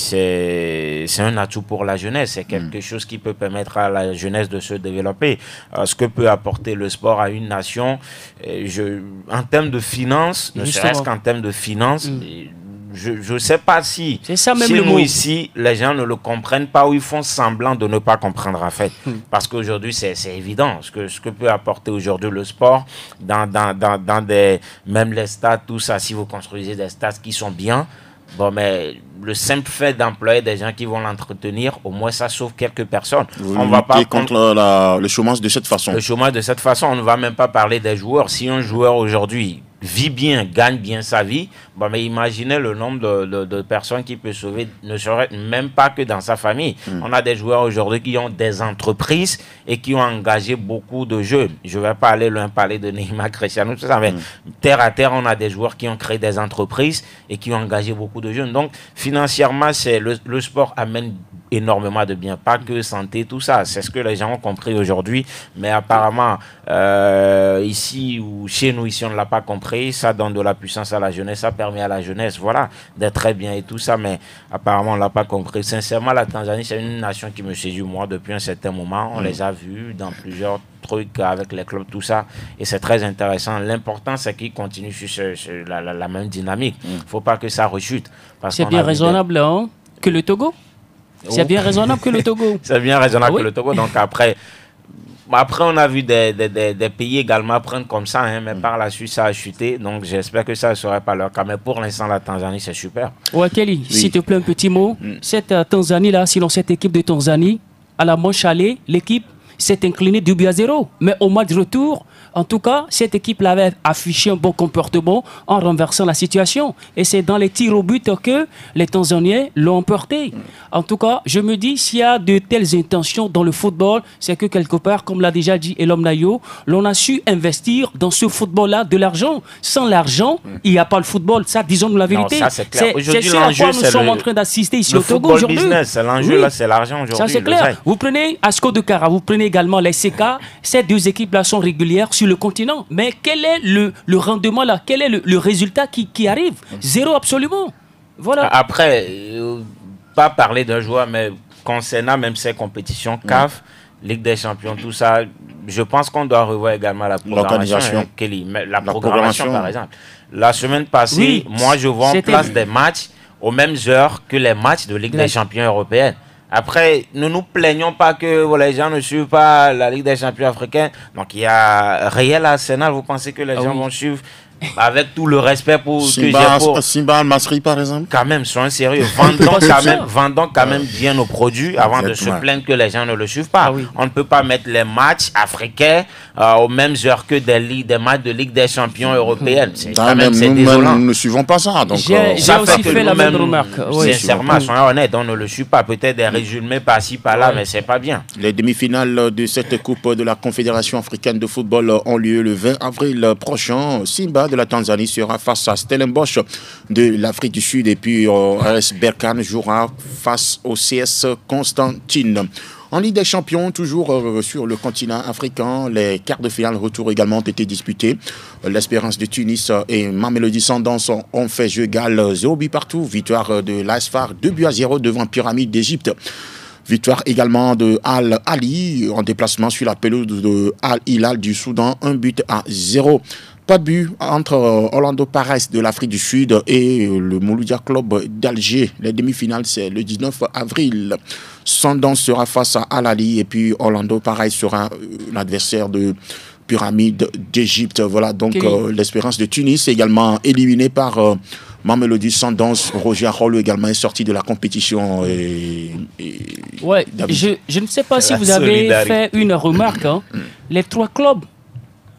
un atout pour la jeunesse. C'est quelque chose qui peut permettre à la jeunesse de se développer. Ce que peut apporter le sport à une nation, en termes de finances, ne serait-ce qu'en termes de finances, je ne sais pas si chez nous ici, les gens ne le comprennent pas ou ils font semblant de ne pas comprendre en fait. Parce qu'aujourd'hui, c'est évident. Ce que peut apporter aujourd'hui le sport dans même les stades, tout ça, si vous construisez des stades qui sont bien, bon, mais le simple fait d'employer des gens qui vont l'entretenir, au moins ça sauve quelques personnes. On va pas contre le chômage de cette façon. Le chômage de cette façon, on ne va même pas parler des joueurs. Si un joueur aujourd'hui vit bien, gagne bien sa vie, bon, mais imaginez le nombre de personnes qui peut sauver, ne serait même pas que dans sa famille. On a des joueurs aujourd'hui qui ont des entreprises et qui ont engagé beaucoup de jeunes. Je ne vais pas aller loin parler de Neymar, Cristiano, tout ça, mais terre à terre, on a des joueurs qui ont créé des entreprises et qui ont engagé beaucoup de jeunes. Donc, financièrement, le sport amène énormément de bien, pas que santé, tout ça. C'est ce que les gens ont compris aujourd'hui, mais apparemment, ici ou chez nous, ici, on ne l'a pas compris. Ça donne de la puissance à la jeunesse, ça permet à la jeunesse, voilà, d'être très bien et tout ça, mais apparemment, on ne l'a pas compris. Sincèrement, la Tanzanie, c'est une nation qui me séduit, moi, depuis un certain moment. On les a vus dans plusieurs trucs avec les clubs, tout ça, et c'est très intéressant. L'important, c'est qu'ils continuent sur la même dynamique. Il ne faut pas que ça rechute. C'est bien raisonnable, hein, que le Togo. C'est bien raisonnable que le Togo. C'est bien raisonnable que le Togo. Donc après, on a vu des pays également prendre comme ça, hein, mais par la suite, ça a chuté. Donc j'espère que ça ne serait pas leur cas. Mais pour l'instant, la Tanzanie, c'est super. Ouais, Kelly, s'il te plaît, un petit mot. Cette Tanzanie-là, sinon cette équipe de Tanzanie, à la manche allée, l'équipe s'est inclinée 2-0. Mais au match de retour, en tout cas, cette équipe avait affiché un bon comportement en renversant la situation. Et c'est dans les tirs au but que les Tanzaniens l'ont emporté. En tout cas, je me dis, s'il y a de telles intentions dans le football, c'est que quelque part, comme l'a déjà dit Elom Nayo, l'on a su investir dans ce football-là de l'argent. Sans l'argent, il n'y a pas le football. Ça, disons-nous la vérité. Non, ça, c'est clair. C'est ce à quoi nous sommes en train d'assister ici au Togo aujourd'hui. C'est l'enjeu, là, c'est l'argent aujourd'hui. Ça, c'est clair. Vous prenez Asco de Kara, vous prenez également les CK. Ces deux équipes-là sont régulières sur le continent. Mais quel est le rendement là? Quel est le résultat qui arrive? Zéro absolument. Voilà. Après, pas parler d'un joueur, mais concernant même ces compétitions, CAF, Ligue des Champions, tout ça, je pense qu'on doit revoir également la programmation. Kelly, la programmation, par exemple. La semaine passée, moi, je vois en place des matchs aux mêmes heures que les matchs de Ligue des Champions européenne. Après, ne nous plaignons pas que les gens ne suivent pas la Ligue des Champions africaine. Donc, il y a Real Arsenal. Vous pensez que les gens vont suivre avec tout le respect Simba Al-Masri, par exemple? Quand même, soyons sérieux. Vendons quand même bien nos produits avant de se plaindre que les gens ne le suivent pas. On ne peut pas mettre les matchs africains aux mêmes heures que des matchs de Ligue des Champions européennes. C'est désolant. Nous ne suivons pas ça. J'ai aussi fait la même remarque. Sincèrement, soyons honnêtes, on ne le suit pas. Peut-être des résumés par-ci, par-là, mais c'est pas bien. Les demi-finales de cette Coupe de la Confédération africaine de football ont lieu le 20 avril prochain. Simba de la Tanzanie sera face à Stellenbosch de l'Afrique du Sud et puis RS Berkane jouera face au CS Constantine. En Ligue des Champions, toujours sur le continent africain, les quarts de finale retour également ont été disputés. L'Espérance de Tunis et Mamelodi Sundowns ont fait jeu égal 0 but partout. Victoire de l'ASFAR 2-0 devant Pyramide d'Égypte. Victoire également de Al Ali en déplacement sur la pelouse de Al Hilal du Soudan, 1-0. Pas de but entre Orlando Pirates de l'Afrique du Sud et le Mouloudia Club d'Alger. Les demi-finales, c'est le 19 avril. Sundowns sera face à Al Ali et puis Orlando Pirates sera l'adversaire de Pyramide d'Égypte. Voilà donc l'Espérance de Tunis également éliminée par Mamelodi Sundowns. Roger Arrolo également est sorti de la compétition. Ouais, je ne sais pas si vous avez fait une remarque. Hein. Les trois clubs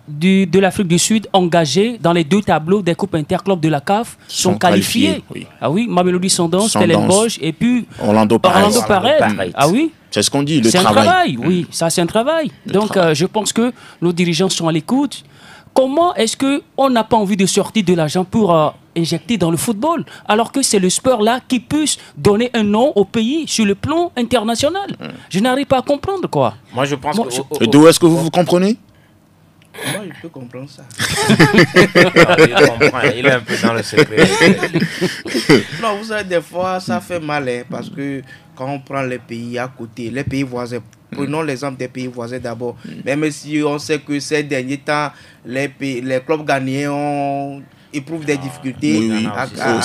de l'Afrique du Sud engagés dans les deux tableaux des coupes interclubs de la CAF sont qualifiés. Oui. Ah oui, Mamelodi Sundowns, Stellenbosch et puis Orlando Pirates. Ah oui. C'est ce qu'on dit, le travail. C'est un travail, oui, ça c'est un travail. Donc je pense que nos dirigeants sont à l'écoute. Comment est-ce qu'on n'a pas envie de sortir de l'argent pour injecter dans le football, alors que c'est le sport là qui puisse donner un nom au pays sur le plan international? Je n'arrive pas à comprendre quoi. Moi je pense que... D'où est-ce que vous comprenez? Moi, je peux comprendre ça. Il est un peu dans le secret. Non, vous savez, des fois, ça fait mal, hein, parce que quand on prend les pays à côté, les pays voisins, prenons l'exemple des pays voisins d'abord. Même si on sait que ces derniers temps, les clubs ghanéens éprouvent des difficultés.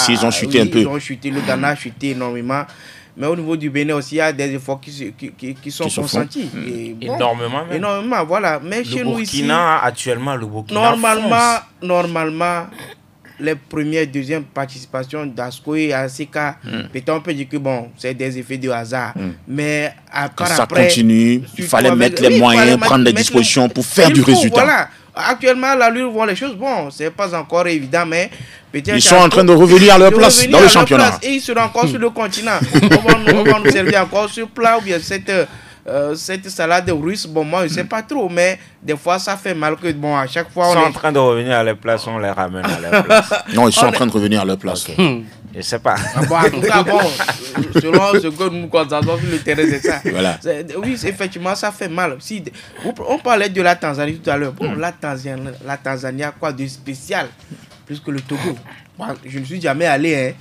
Ils ont chuté un peu. Ils ont chuté, le Ghana a chuté énormément. Mais au niveau du Bénin aussi, il y a des efforts qui sont consentis. Énormément même. Énormément, voilà. Mais chez nous ici... Actuellement, le Burkina... Normalement, les premières, deuxièmes participations d'Asco et ACK, peut-être on peut dire que bon, c'est des effets de hasard. Mais quand ça continue, il fallait mettre les moyens, prendre des dispositions pour faire du résultat. Voilà. Actuellement, la l'allure voit les choses, bon, c'est pas encore évident, mais peut-être... Ils sont en train de revenir à leur place dans le championnat. Et ils seront encore sur le continent. On va nous servir encore sur plat ou bien cette salade russe, bon, moi, je sais pas trop, mais des fois, ça fait mal que, bon, à chaque fois... Ils sont en train de revenir à leur place, on les ramène à leur place. Non, ils sont en train de revenir à leur place. Okay. Je sais pas. Bon, en tout cas, bon, selon ce que nous constatons sur le terrain, c'est ça. Voilà. Oui, effectivement, ça fait mal. Si, on parlait de la Tanzanie tout à l'heure. Bon, la Tanzanie a quoi de spécial plus que le Togo? Moi, je ne suis jamais allé, hein.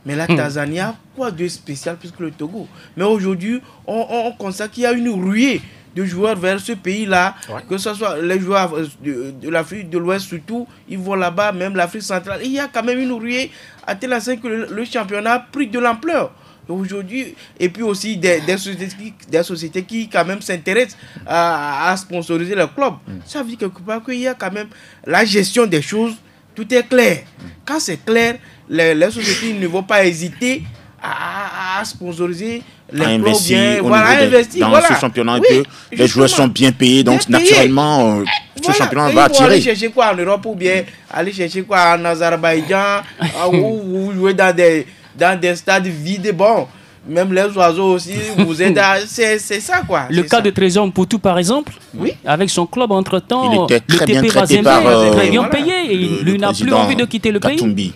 Mais la Tanzanie a quoi de spécial plus que le Togo? Mais aujourd'hui, on constate qu'il y a une ruée de joueurs vers ce pays-là, que ce soit les joueurs de l'Afrique de l'Ouest surtout, ils vont là-bas, même l'Afrique centrale. Il y a quand même une ruée à tel point que le championnat a pris de l'ampleur. Aujourd'hui, et puis aussi des sociétés qui quand même s'intéressent à sponsoriser le club. Ça veut dire quelque part qu'il y a quand même la gestion des choses, tout est clair. Quand c'est clair, les sociétés ne vont pas hésiter à sponsoriser les clubs bien, investir dans ce championnat, que les joueurs sont bien payés, donc naturellement ce championnat va attirer. Aller chercher quoi en Europe ou bien aller chercher quoi en Azerbaïdjan ou jouer dans des stades vides, bon. Même les oiseaux aussi, vous êtes c'est ça quoi. Le cas de Trésor Mputu par exemple, avec son club entre-temps, il était très bien traité par très bien payé et il n'a plus envie de quitter le pays.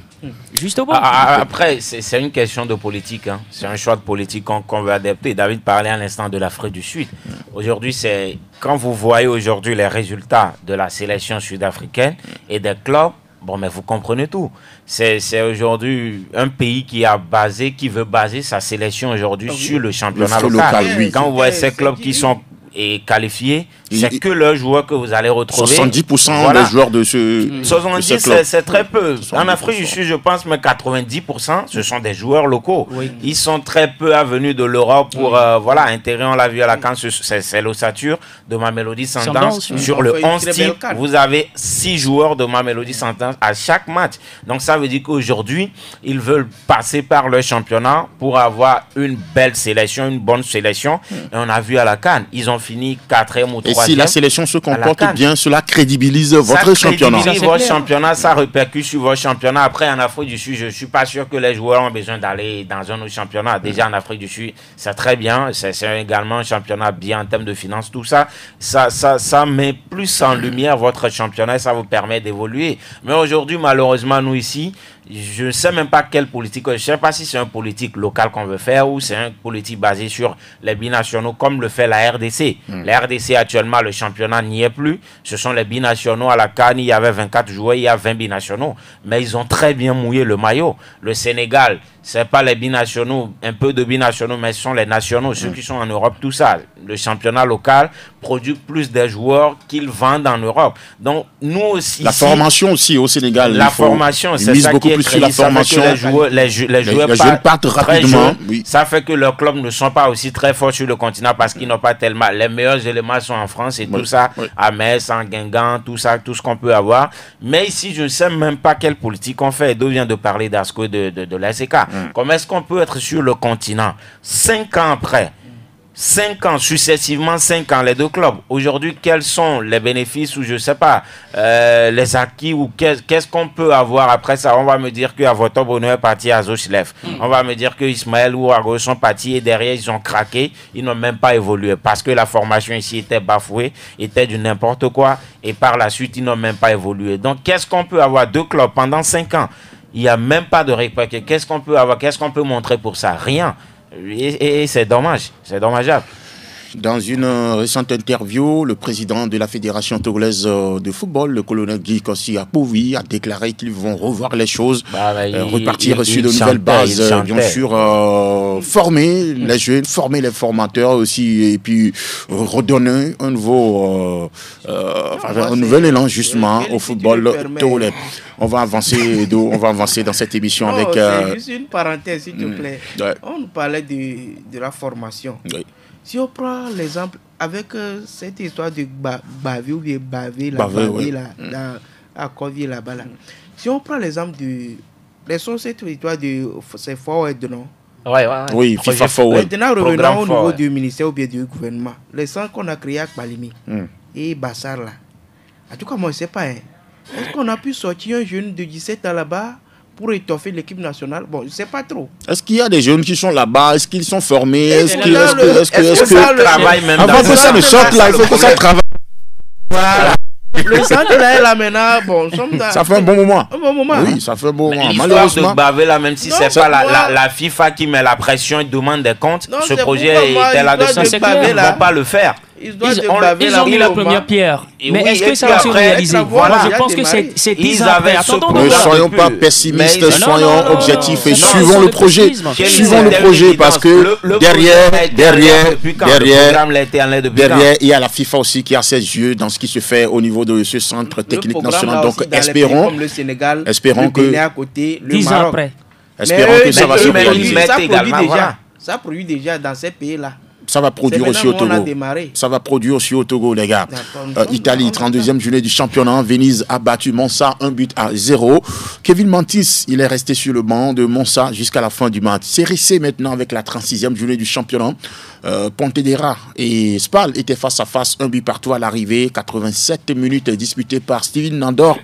Justement. Après, c'est une question de politique. Hein. C'est un choix de politique qu'on veut adapter. David parlait à l'instant de l'Afrique du Sud. Aujourd'hui, c'est quand vous voyez aujourd'hui les résultats de la sélection sud-africaine et des clubs, bon, mais vous comprenez tout. C'est aujourd'hui un pays qui veut baser sa sélection aujourd'hui sur le championnat local. Quand vous voyez ces clubs qui sont qualifiés, c'est que leurs joueurs que vous allez retrouver. 70% des joueurs de ce 70, c'est très peu. En Afrique du Sud, je pense, mais 90%, ce sont des joueurs locaux. Oui. Ils sont très peu venus de l'Europe pour intégrer, on l'a vu à la CAN, c'est l'ossature de Mamelodi Sundowns. Sur le 11 type, vous avez 6 joueurs de Mamelodi Sundowns à chaque match. Donc ça veut dire qu'aujourd'hui, ils veulent passer par le championnat pour avoir une belle sélection, une bonne sélection. Et on a vu à la CAN, ils ont fini 4e ou 3e. Et si la sélection se comporte bien, cela crédibilise votre championnat. Ça crédibilise votre championnat, ça répercute sur votre championnat. Après, en Afrique du Sud, je ne suis pas sûr que les joueurs ont besoin d'aller dans un autre championnat. Déjà, en Afrique du Sud, c'est très bien. C'est également un championnat bien en termes de finances. Tout ça, ça met plus en lumière votre championnat et ça vous permet d'évoluer. Mais aujourd'hui, malheureusement, nous ici, je ne sais même pas quelle politique, je ne sais pas si c'est une politique locale qu'on veut faire ou c'est une politique basée sur les binationaux comme le fait la RDC. La RDC actuellement, le championnat n'y est plus. Ce sont les binationaux à la CAN, il y avait 24 joueurs, il y a 20 binationaux. Mais ils ont très bien mouillé le maillot. Le Sénégal, ce n'est pas les binationaux, un peu de binationaux, mais ce sont les nationaux, ceux qui sont en Europe, tout ça. Le championnat local produit plus de joueurs qu'ils vendent en Europe. Donc, nous aussi... La formation aussi au Sénégal. La formation, c'est ça qui est sur la formation. Les joueurs partent rapidement. Ça fait que leurs clubs ne sont pas aussi très forts sur le continent parce qu'ils n'ont pas tellement. Les meilleurs éléments sont en France et tout ça, à Metz, en Guingamp, tout ça, tout ce qu'on peut avoir. Mais ici, je ne sais même pas quelle politique on fait. D'où vient de parler d'Asco et de l'ASK. Comment est-ce qu'on peut être sur le continent 5 ans après? 5 ans, successivement 5 ans, les deux clubs. Aujourd'hui, quels sont les bénéfices ou je ne sais pas, les acquis ou qu'est-ce qu'on peut avoir après ça? On va me dire qu'Avoto Bonheur est parti à Zochlev. On va me dire que Ismaël ou Argo sont partis et derrière ils ont craqué. Ils n'ont même pas évolué parce que la formation ici était bafouée, était du n'importe quoi et par la suite ils n'ont même pas évolué. Donc qu'est-ce qu'on peut avoir? Deux clubs pendant 5 ans. Il n'y a même pas de récupération. Qu'est-ce qu'on peut avoir? Qu'est-ce qu'on peut montrer pour ça? Rien. Et c'est dommage, c'est dommageable. Dans une récente interview, le président de la Fédération togolaise de football, le colonel Guy Kossi Apouvi, a déclaré qu'ils vont revoir les choses, repartir sur de nouvelles bases, bien sûr, former les jeunes, former les formateurs aussi, et puis redonner un nouvel élan justement au football togolais. On va avancer dans cette émission avec... C'est juste une parenthèse, s'il te plaît. On nous parlait de la formation. Si on prend l'exemple avec cette histoire de baver ou bien baver là, à Corvier là-bas, là. Si on prend l'exemple de... Les sociétés territoires de... C'est Forward, non? Oui, FIFA Forward. Maintenant, revenons au niveau du ministère ou bien du gouvernement. Les centres qu'on a créés à Kbalimi et Bassar, là. En tout cas, moi, je ne sais pas. Est-ce qu'on a pu sortir un jeune de 17 ans là-bas pour étoffer l'équipe nationale? Bon, je ne sais pas trop. Est-ce qu'il y a des jeunes qui sont là-bas? Est-ce qu'ils sont formés? Est-ce que ça travaille même avant que ça ne sorte là, il faut que ça travaille. Voilà. Le centre là est là maintenant. Bon, ça fait un bon moment. Un bon moment. Oui, ça fait un bon moment. Malheureusement, de baver là, même si c'est pas la FIFA qui met la pression et demande des comptes, ce projet était là-dessus. Ils ne vont pas le faire. Ils ont mis la première pierre. Mais est-ce que ça va se réaliser? Voilà, je pense que c'est 10 ans après. Ne soyons pas pessimistes, soyons objectifs et suivons le projet. Suivons le projet parce que derrière, il y a la FIFA aussi qui a ses yeux dans ce qui se fait au niveau de ce centre technique national. Donc espérons que 10 ans après. Espérons que ça va se réaliser. Ça produit déjà dans ces pays-là. Ça va produire aussi au Togo. Ça va produire aussi au Togo, les gars. Italie, 32e journée du championnat. Venise a battu Monza 1-0. Kevin Mantis, il est resté sur le banc de Monza jusqu'à la fin du match. Série C maintenant avec la 36e journée du championnat. Pontedera et Spal étaient face à face, 1-0 à l'arrivée. 87 minutes disputées par Steven Nandor.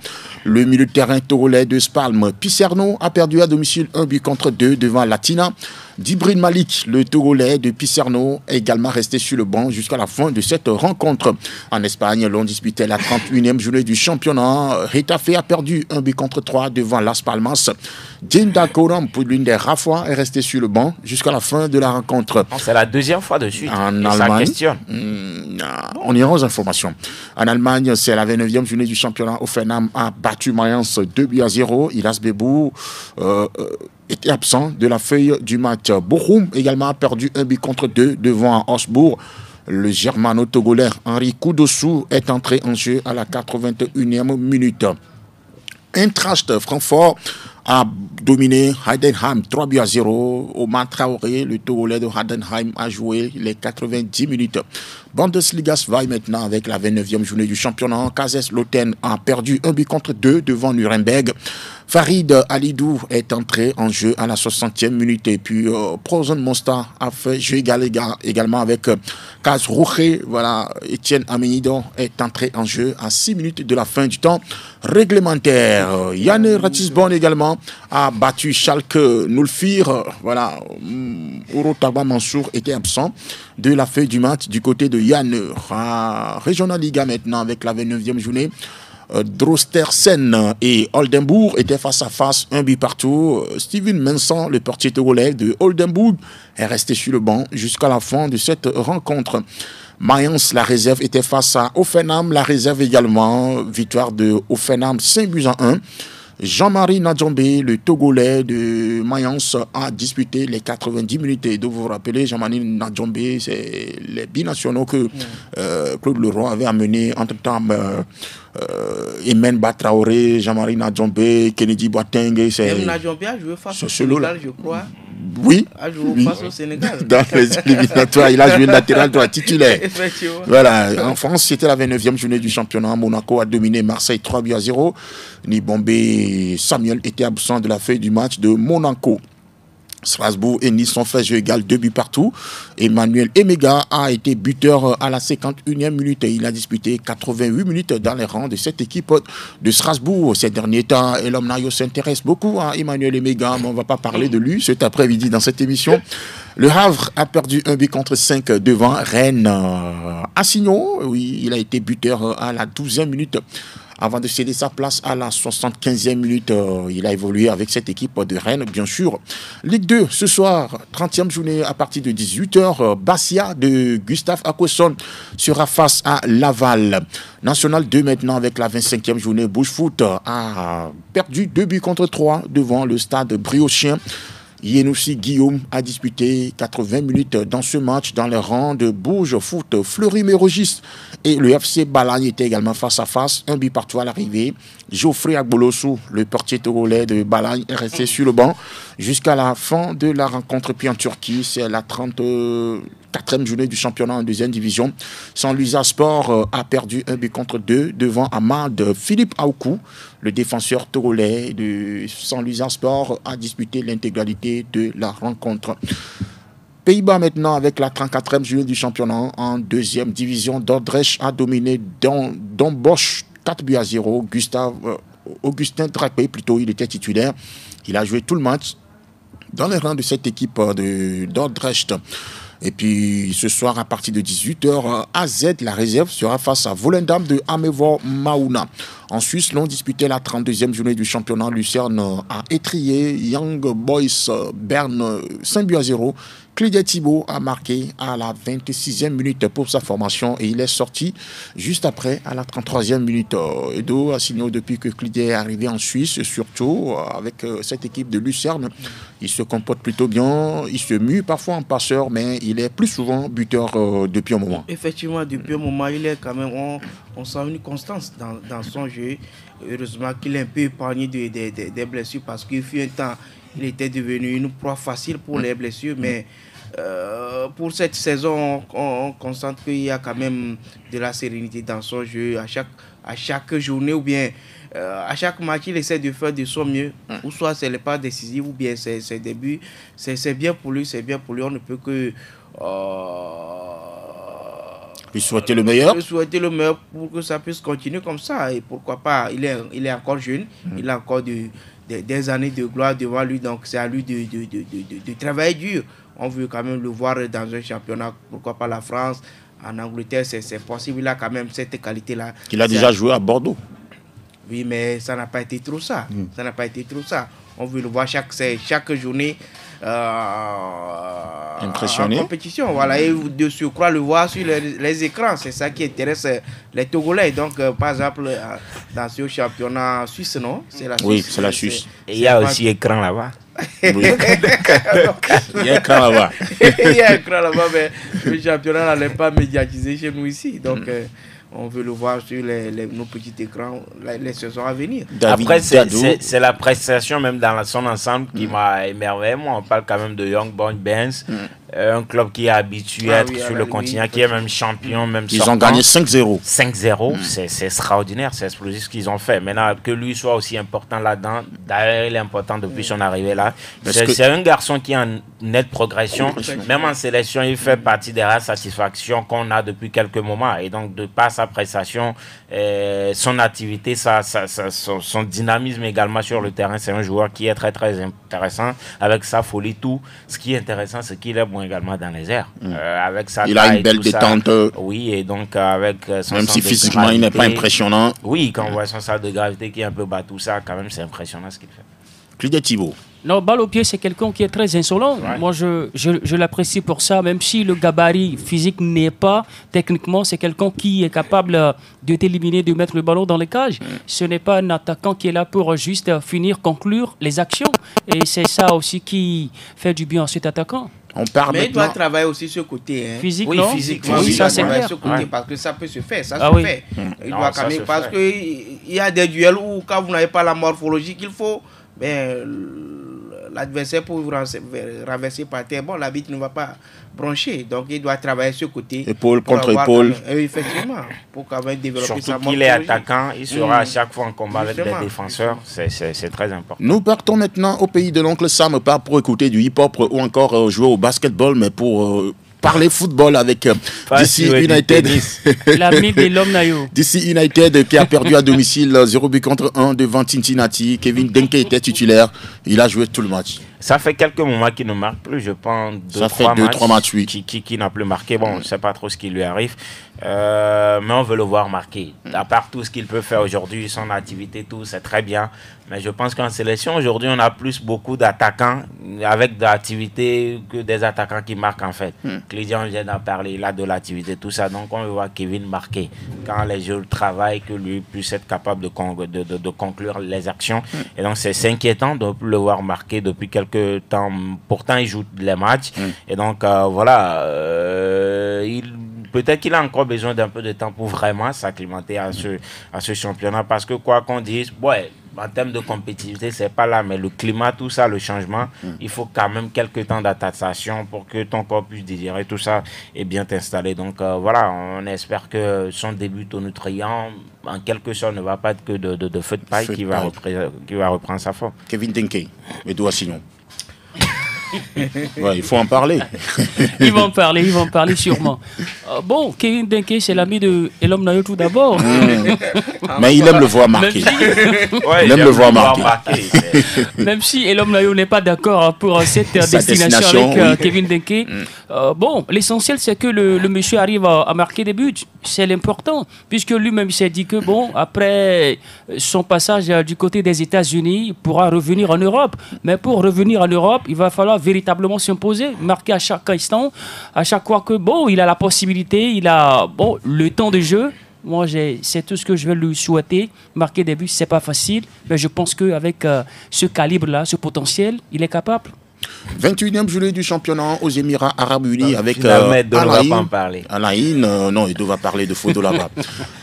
Le milieu de terrain togolais de Spalm. Picerno a perdu à domicile 1-2 devant Latina. Djibril Malik, le Togolais de Picerno, est également resté sur le banc jusqu'à la fin de cette rencontre. En Espagne, l'on disputait la 31e journée du championnat. Retafe a perdu 1-3 devant Las Palmas. Djinda Koram, pour l'une des rares fois, est resté sur le banc jusqu'à la fin de la rencontre. C'est la deuxième fois de suite. En Allemagne, on ira aux informations. En Allemagne, c'est la 29e journée du championnat. Offenham a battu Mayence 2-0. Ilas Bebou était absent de la feuille du match. Bochum également a perdu 1-2 devant Augsbourg. Le germano-togolais Henri Koudossou est entré en jeu à la 81e minute. Eintracht Francfort a dominé Heidenheim 3-0. Omar Traoré, le Togolais de Heidenheim, a joué les 90 minutes. Bundesliga va maintenant avec la 29e journée du championnat. Kaiserslautern a perdu 1-2 devant Nuremberg. Farid Alidou est entré en jeu à la 60e minute. Et puis Prozen Mostar a fait jeu également avec Karlsruhe. Voilà, Etienne Amenidon est entré en jeu à 6 minutes de la fin du temps réglementaire. Yann Ratisbonne également a battu Schalke 04. Voilà, Urotagba Mansour était absent de la feuille du match du côté de Yann. Regional Liga maintenant avec la 29e journée. Drostersen et Oldenburg étaient face à face, 1-0. Steven Menson, le portier togolais de Oldenburg, est resté sur le banc jusqu'à la fin de cette rencontre. Mayence, la réserve, était face à Offenham, la réserve également. Victoire de Offenham 5-1. Jean-Marie Nadjombe, le Togolais de Mayence, a disputé les 90 minutes. Et de vous rappeler, Jean-Marie Nadjombe, c'est les binationaux que Claude Leroy avait amené entre-temps. Emen Batraoré, Jean-Marie Nadjombe, Kennedy Boateng. Même Nadjombe a joué face au Sénégal, je crois. Oui. A joué face au Sénégal. Dans les éliminatoires, il a joué latéral droit titulaire. Effectivement. Voilà. En France, c'était la 29e journée du championnat. Monaco a dominé Marseille 3-0. Nibombe Samuel était absent de la feuille du match de Monaco. Strasbourg et Nice ont fait jeu égal 2-2. Emmanuel Emega a été buteur à la 51e minute. Il a disputé 88 minutes dans les rangs de cette équipe de Strasbourg. Ces derniers temps, et l'homme Nayo s'intéresse beaucoup à Emmanuel Emega, mais on ne va pas parler de lui cet après-midi dans cette émission. Le Havre a perdu 1-5 devant Rennes. Assignon, oui, il a été buteur à la 12e minute. Avant de céder sa place à la 75e minute, il a évolué avec cette équipe de Rennes, bien sûr. Ligue 2, ce soir, 30e journée à partir de 18h. Bastia de Gustave Aquesson sera face à Laval. National 2 maintenant avec la 25e journée. Bush Foot a perdu 2-3 devant le stade Briochien. Yenoussi Guillaume a disputé 80 minutes dans ce match dans les rangs de Bourges Foot. Fleury-Mérogis et le FC Balagne étaient également face à face. 1-0 à l'arrivée. Geoffrey Agbolosu, le portier togolais de Balagne, est resté sur le banc jusqu'à la fin de la rencontre. Puis en Turquie, c'est la 34e 4e journée du championnat en 2e division. Saint-Louis Sport a perdu 1-2 devant Ahmad Philippe Aoukou. Le défenseur togolais de Saint-Louis Sport a disputé l'intégralité de la rencontre. Pays-Bas maintenant avec la 34e journée du championnat en 2e division. Dordrecht a dominé Don Bosch 4-0. Augustin Drapé, plutôt, il était titulaire. Il a joué tout le match dans les rangs de cette équipe de Dordrecht. Et puis ce soir, à partir de 18h, AZ, la réserve, sera face à Volendam de Amevor Maouna. En Suisse, l'on disputait la 32e journée du championnat. Lucerne a étrié Young Boys Berne 5-0. Clyde Thibault a marqué à la 26e minute pour sa formation et il est sorti juste après à la 33e minute. Edo a signalé depuis que Clyde est arrivé en Suisse, surtout avec cette équipe de Lucerne. Il se comporte plutôt bien, il se mue parfois en passeur, mais il est plus souvent buteur depuis un moment. Effectivement, depuis un moment, il est quand même, on sent une constance dans son jeu. Heureusement qu'il est un peu épargné des blessures parce qu'il fut un temps, il était devenu une proie facile pour les blessures, mais pour cette saison, on constate qu'il y a quand même de la sérénité dans son jeu. À chaque journée ou bien à chaque match, il essaie de faire de son mieux. Ou soit c'est les pas décisifs ou bien c'est des buts. C'est bien pour lui, c'est bien pour lui. On ne peut que lui souhaiter le meilleur. Lui souhaiter le meilleur pour que ça puisse continuer comme ça. Et pourquoi pas, il est encore jeune, il a encore des années de gloire devant lui. Donc c'est à lui de travailler dur. On veut quand même le voir dans un championnat, pourquoi pas la France, en Angleterre, c'est possible. Il a quand même cette qualité-là. Il a déjà joué à Bordeaux. Oui, mais ça n'a pas été trop ça. Ça n'a pas été trop ça. On veut le voir chaque journée impressionné. En compétition. Voilà, et de surcroît le voir sur les écrans. C'est ça qui intéresse les Togolais. Donc, par exemple, dans ce championnat suisse, non? C'est la Suisse. Oui, c'est la Suisse. Et il y a aussi écran là-bas. Oui. Il y a un écran là-bas. Il y a un écran là-bas, mais le championnat n'est pas médiatisé chez nous ici. Donc, on veut le voir sur nos petits écrans les saisons à venir. Après, c'est la prestation même dans son ensemble qui m'a émerveillé. Moi, on parle quand même de Young Boys Berne, un club qui est habitué à être sur le continent, qui est même champion. Même ils ont gagné 5-0. 5-0, c'est extraordinaire, c'est explosif ce qu'ils ont fait. Maintenant, que lui soit aussi important là-dedans, d'ailleurs, il est important depuis son arrivée là. C'est un garçon qui est en nette progression. Même en sélection, il fait partie des rares satisfactions qu'on a depuis quelques moments. Et donc, de par sa prestation, son activité, son dynamisme également sur le terrain, c'est un joueur qui est très très intéressant avec sa folie, tout. Ce qui est intéressant, c'est qu'il est bon également dans les airs. Avec sa il a une belle détente. Oui, et donc avec son même si physiquement il n'est pas impressionnant. Oui, quand on voit son centre de gravité qui est un peu bas, tout ça, quand même c'est impressionnant ce qu'il fait. Clyde Thibault. Non, balle au pied, c'est quelqu'un qui est très insolent. Ouais. Moi, je l'apprécie pour ça, même si le gabarit physique n'est pas, techniquement, c'est quelqu'un qui est capable de t'éliminer, de mettre le ballon dans les cages. Ce n'est pas un attaquant qui est là pour juste finir, conclure les actions. Et c'est ça aussi qui fait du bien à cet attaquant. Mais il doit travailler aussi ce côté. Hein. Physique, oui, non? Physiquement, oui, ça c'est clair. Ce côté, parce que ça peut se faire. Ça se fait. Il non, doit quand même, parce qu'il y a des duels où, quand vous n'avez pas la morphologie qu'il faut, l'adversaire pour vous renverser par terre, bon, la bite ne va pas broncher. Donc, il doit travailler ce côté. Épaule contre épaule. Effectivement. Pour quand même développer surtout sa morphologie. qu'il est attaquant, il sera à chaque fois en combat avec des défenseurs. C'est très important. Nous partons maintenant au pays de l'oncle Sam, pas pour écouter du hip-hop ou encore jouer au basketball, mais pour parler football avec DC United. L'ami de l'homme Nayo. DC United qui a perdu à domicile 0-1 devant Cincinnati. Kevin Denke était titulaire. Il a joué tout le match. Ça fait quelques moments qu'il ne marque plus, je pense. Ça fait 2-3 matchs, oui. Qui n'a plus marqué. Bon, je ne sais pas trop ce qui lui arrive. Mais on veut le voir marquer. À part tout ce qu'il peut faire aujourd'hui, son activité, tout, c'est très bien. Mais je pense qu'en sélection, aujourd'hui, on a beaucoup d'attaquants avec de l'activité que des attaquants qui marquent en fait. Clédian vient d'en parler, il a de l'activité, tout ça. Donc, on veut voir Kevin marquer. Quand les jeux travaillent, que lui puisse être capable de conclure les actions. Et donc, c'est inquiétant de le voir marquer depuis quelques temps. Pourtant, il joue les matchs. Et donc, voilà, peut-être qu'il a encore besoin d'un peu de temps pour vraiment s'acclimater à ce championnat. Parce que quoi qu'on dise, ouais, en termes de compétitivité, c'est pas là, mais le climat, tout ça, le changement, il faut quand même quelques temps d'adaptation pour que ton corps puisse digérer tout ça et bien t'installer. Donc voilà, on espère que son début tonitruant, en quelque sorte, ne va pas être que de feu de paille qui va reprendre sa forme. Kevin Denke, Edouard Signon. Ouais, il faut en parler. Ils vont en parler sûrement. Bon, Kevin Denke, c'est l'ami de Elom Nayo tout d'abord. Mais il aime le voir marquer. Ouais, il aime le voir marquer. Même si Elom Nayo n'est pas d'accord pour cette destination avec Kevin Denke. Bon, l'essentiel, c'est que le monsieur arrive à marquer des buts. C'est l'important. Puisque lui-même s'est dit que, bon, après son passage du côté des États-Unis, il pourra revenir en Europe. Mais pour revenir en Europe, il va falloir véritablement s'imposer, marquer à chaque instant, à chaque fois que, bon, il a la possibilité, il a, bon, le temps de jeu. Moi, c'est tout ce que je vais lui souhaiter. Marquer des buts, c'est pas facile, mais je pense qu'avec ce calibre-là, ce potentiel, il est capable. 21e journée du championnat aux Émirats Arabes Unis avec Alain. Non, il doit parler de Fodolaba.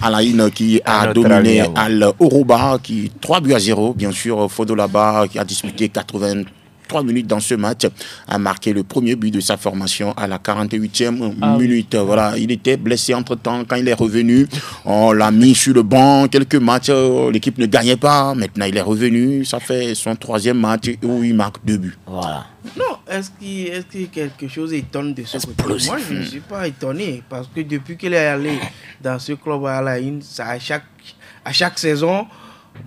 Alain qui a dominé Al-Oroba, qui 3-0, bien sûr. Fodolaba qui a disputé 83 minutes dans ce match, a marqué le premier but de sa formation à la 48e minute. Voilà, il était blessé entre-temps. Quand il est revenu, on l'a mis sur le banc. Quelques matchs, l'équipe ne gagnait pas. Maintenant, il est revenu. Ça fait son 3e match où il marque 2 buts. Voilà. Non, est-ce que quelque chose étonne de ce côté? Moi, je ne suis pas étonné parce que depuis qu'il est allé dans ce club à la Haine, à chaque saison,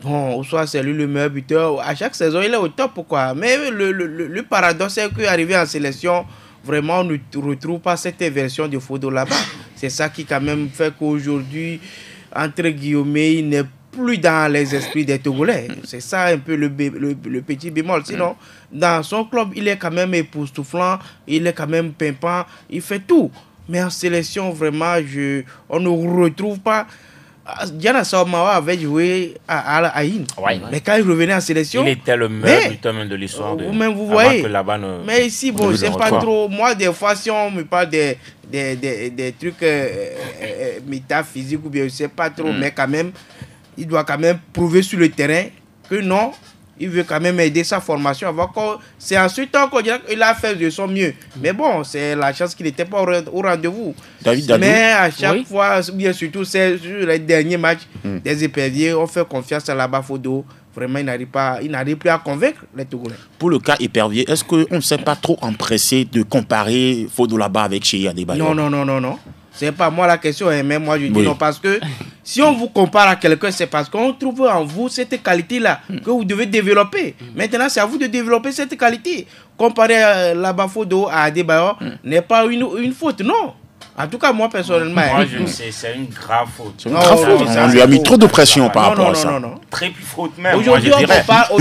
bon, soit c'est lui le meilleur buteur, à chaque saison il est au top, pourquoi? Mais le paradoxe c'est qu'arrivé en sélection, vraiment on ne retrouve pas cette version de Fodolaba. C'est ça qui quand même fait qu'aujourd'hui, entre guillemets, il n'est plus dans les esprits des Togolais. C'est ça un peu le petit bémol. Sinon, dans son club, il est quand même époustouflant, il est quand même pimpant, il fait tout. Mais en sélection, vraiment, on ne retrouve pas. Diana Saomawa avait joué à Haïn. Ouais. Mais quand il revenait en sélection, il était le meilleur buteur de l'histoire. Vous voyez. Mais ici, bon, je sais pas trop. Moi, des fois, si on me parle des trucs métaphysiques ou bien je sais pas trop, mais quand même, il doit quand même prouver sur le terrain que non, il veut quand même aider sa formation. C'est ensuite qu'il a fait de son mieux. Mais bon, c'est la chance qu'il n'était pas au rendez-vous. Mais à chaque fois, bien surtout sur les derniers matchs des éperviers, on fait confiance à Laba Fodo. Vraiment, il n'arrive plus à convaincre les Togolais. Pour le cas épervier, est-ce qu'on ne s'est pas trop empressé de comparer Fodo Laba avec Cheyi Adebayor? Non. C'est pas moi la question, mais moi je dis non, parce que si on vous compare à quelqu'un, c'est parce qu'on trouve en vous cette qualité-là que vous devez développer. Maintenant, c'est à vous de développer cette qualité. Comparer Laba Fodo à Adebayor n'est pas une faute, non. En tout cas, moi personnellement. Moi, je sais, c'est une grave faute. On lui a mis trop de pression par rapport à ça. Non. Triple faute même. Aujourd'hui, on compare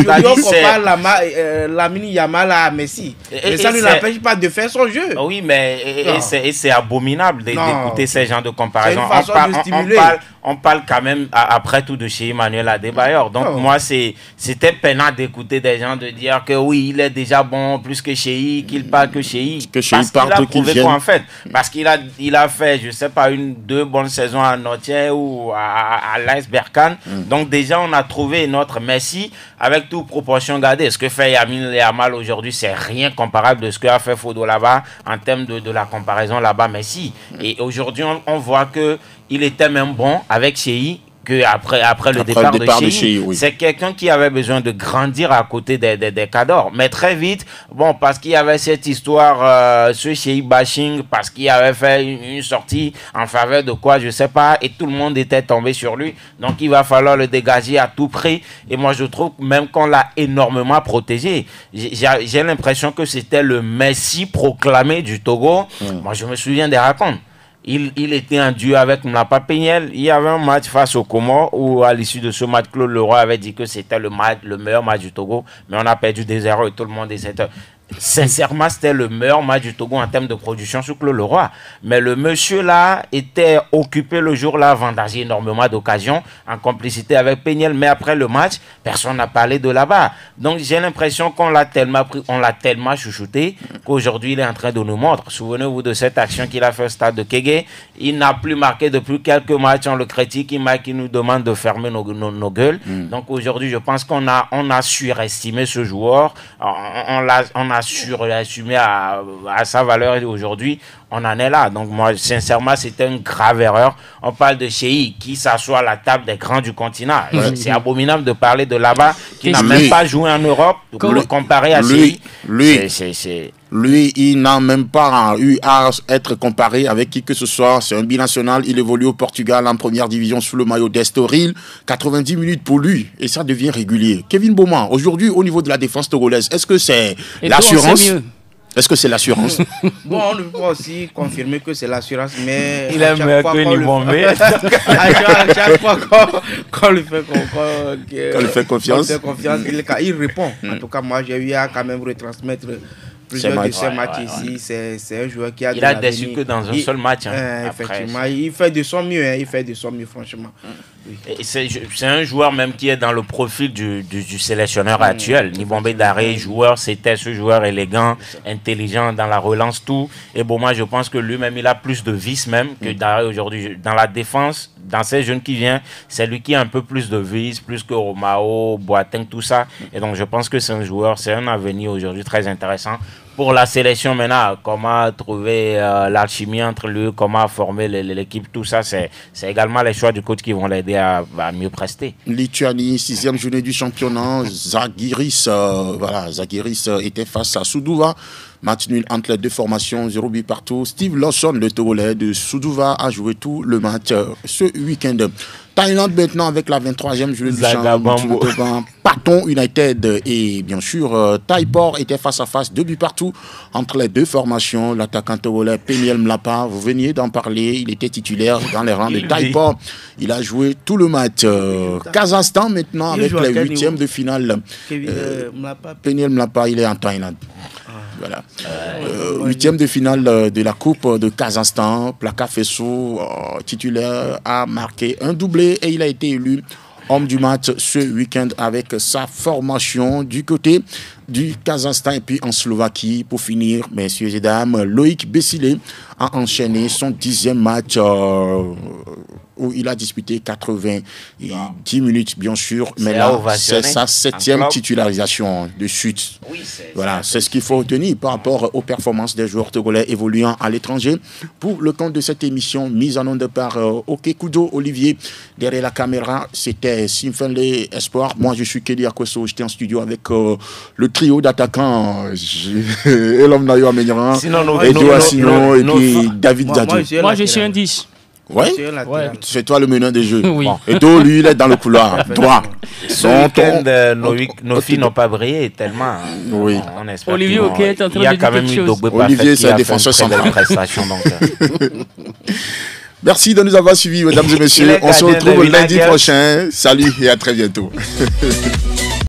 Lamine Yamal à Messi. Et ça ne l'empêche pas de faire son jeu. Oui, mais c'est abominable d'écouter ces genres de comparaisons. On parle quand même, après tout, de chez Emmanuel Adebayor. Donc, moi, c'était peinant d'écouter des gens de dire que oui, il est déjà bon plus que Cheyi, qu'il parle que Cheyi. Que Cheyi parle qu'il vienne. En fait, parce qu'il a fait, je sais pas, 2 bonnes saisons à Notier ou à l'AS Berkane. Donc, déjà, on a trouvé notre Messi avec toute proportion gardée. Ce que fait Lamine Yamal aujourd'hui, c'est rien comparable de ce qu'a fait Fodo là-bas en termes de la comparaison là-bas Messi. Et aujourd'hui, on voit que il était même bon avec Cheyi que après le départ de Cheyi. Oui. C'est quelqu'un qui avait besoin de grandir à côté des cadors. Mais très vite, bon, parce qu'il y avait cette histoire, ce Cheyi bashing, parce qu'il avait fait une sortie en faveur de quoi, je sais pas, et tout le monde était tombé sur lui. Donc il va falloir le dégager à tout prix. Et moi je trouve même qu'on l'a énormément protégé. J'ai l'impression que c'était le Messi proclamé du Togo. Moi je me souviens des racontes. Il était en duo avec Mlapa Peñel. Il y avait un match face au Comores où, à l'issue de ce match, Claude Leroy avait dit que c'était le meilleur match du Togo. Mais on a perdu 2-0 et tout le monde était. sincèrement, c'était le meilleur match du Togo en termes de production sur Claude Leroy. Mais le monsieur là était occupé le jour-là à vendager énormément d'occasions en complicité avec Péniel. Mais après le match, personne n'a parlé de là-bas. Donc j'ai l'impression qu'on l'a tellement chouchouté qu'aujourd'hui il est en train de nous montrer. Souvenez-vous de cette action qu'il a fait au stade de Kégué. Il n'a plus marqué depuis quelques matchs. On le critique, il nous demande de fermer nos gueules. Donc aujourd'hui, je pense qu'on a surestimé ce joueur. On a surestimé à sa valeur et aujourd'hui, on en est là. Donc moi, sincèrement, c'était une grave erreur. On parle de Cheikh qui s'assoit à la table des grands du continent. C'est abominable de parler de là-bas qui n'a même pas joué en Europe pour le comparer à Cheikh. Lui, il n'a même pas eu à être comparé avec qui que ce soit. C'est un binational. Il évolue au Portugal en première division sous le maillot d'Estoril. 90 minutes pour lui et ça devient régulier. Kevin Beaumont, aujourd'hui, au niveau de la défense togolaise, est-ce que c'est l'assurance? Est-ce que c'est l'assurance? Bon, on ne peut pas aussi confirmer que c'est l'assurance, mais... Il aime mieux que Nibombé. À chaque fois qu'on lui fait confiance, il répond. En tout cas, moi, j'ai eu à quand même retransmettre plusieurs de ces matchs ici. C'est un joueur qui a il a déçu que dans un seul match. Effectivement, il fait de son mieux. Il fait de son mieux, franchement. Oui. C'est un joueur même qui est dans le profil du sélectionneur actuel. Nibombé Daré, c'était ce joueur élégant, intelligent dans la relance, tout. Et bon, moi, je pense que lui-même, il a plus de vices même que Daré aujourd'hui. Dans la défense, dans ces jeunes qui viennent, c'est lui qui a un peu plus de vices, plus que Romao, Boateng, tout ça. Et donc, je pense que c'est un joueur, c'est un avenir aujourd'hui très intéressant. Pour la sélection maintenant, comment trouver l'alchimie entre lui, comment former l'équipe, tout ça, c'est également les choix du coach qui vont l'aider à mieux prester. Lituanie, 6e journée du championnat, Zaghiris était face à Sudova. Match nul entre les deux formations, 0 but partout. Steve Lawson, le Togolais de Sudova, a joué tout le match ce week-end. Thaïlande maintenant avec la 23e journée du championnat. Patong United et bien sûr Taipor était face à face, 2 buts partout entre les deux formations. L'attaquant togolais Péniel Mlapa, vous veniez d'en parler, il était titulaire dans les rangs de Taipor. Il a joué tout le match. Kazakhstan maintenant avec les 8e de finale. Péniel Mlapa, il est en Thaïlande. Voilà. 8e de finale de la Coupe de Kazakhstan. Plaka Fessou, titulaire, a marqué un doublé et il a été élu homme du match ce week-end avec sa formation du côté du Kazakhstan. Et puis en Slovaquie, pour finir, messieurs et dames, Loïc Bessilé a enchaîné son 10e match où il a disputé 90 minutes, bien sûr, mais là, c'est sa 7e titularisation de suite. Oui, voilà, c'est ce qu'il faut retenir par rapport aux performances des joueurs togolais évoluant à l'étranger. Pour le compte de cette émission, mise en onde par Okekudo Olivier, derrière la caméra, c'était Simfenle Espoir. Moi, je suis Kelly Akoso, j'étais en studio avec le trio d'attaquants, Elom Nayo Amenyaran, Edo Assino et puis David Zadou. Moi, je suis un 10. Ouais. C'est toi le meneur des jeux. Oui. Bon. Et donc, lui, il est dans le couloir droit. Nos filles n'ont pas brillé tellement. Oui. On espère Olivier Oké est en train de dire quelque chose. Olivier, c'est un défenseur central. Merci de nous avoir suivis, mesdames et messieurs. On se retrouve lundi prochain. Salut et à très bientôt.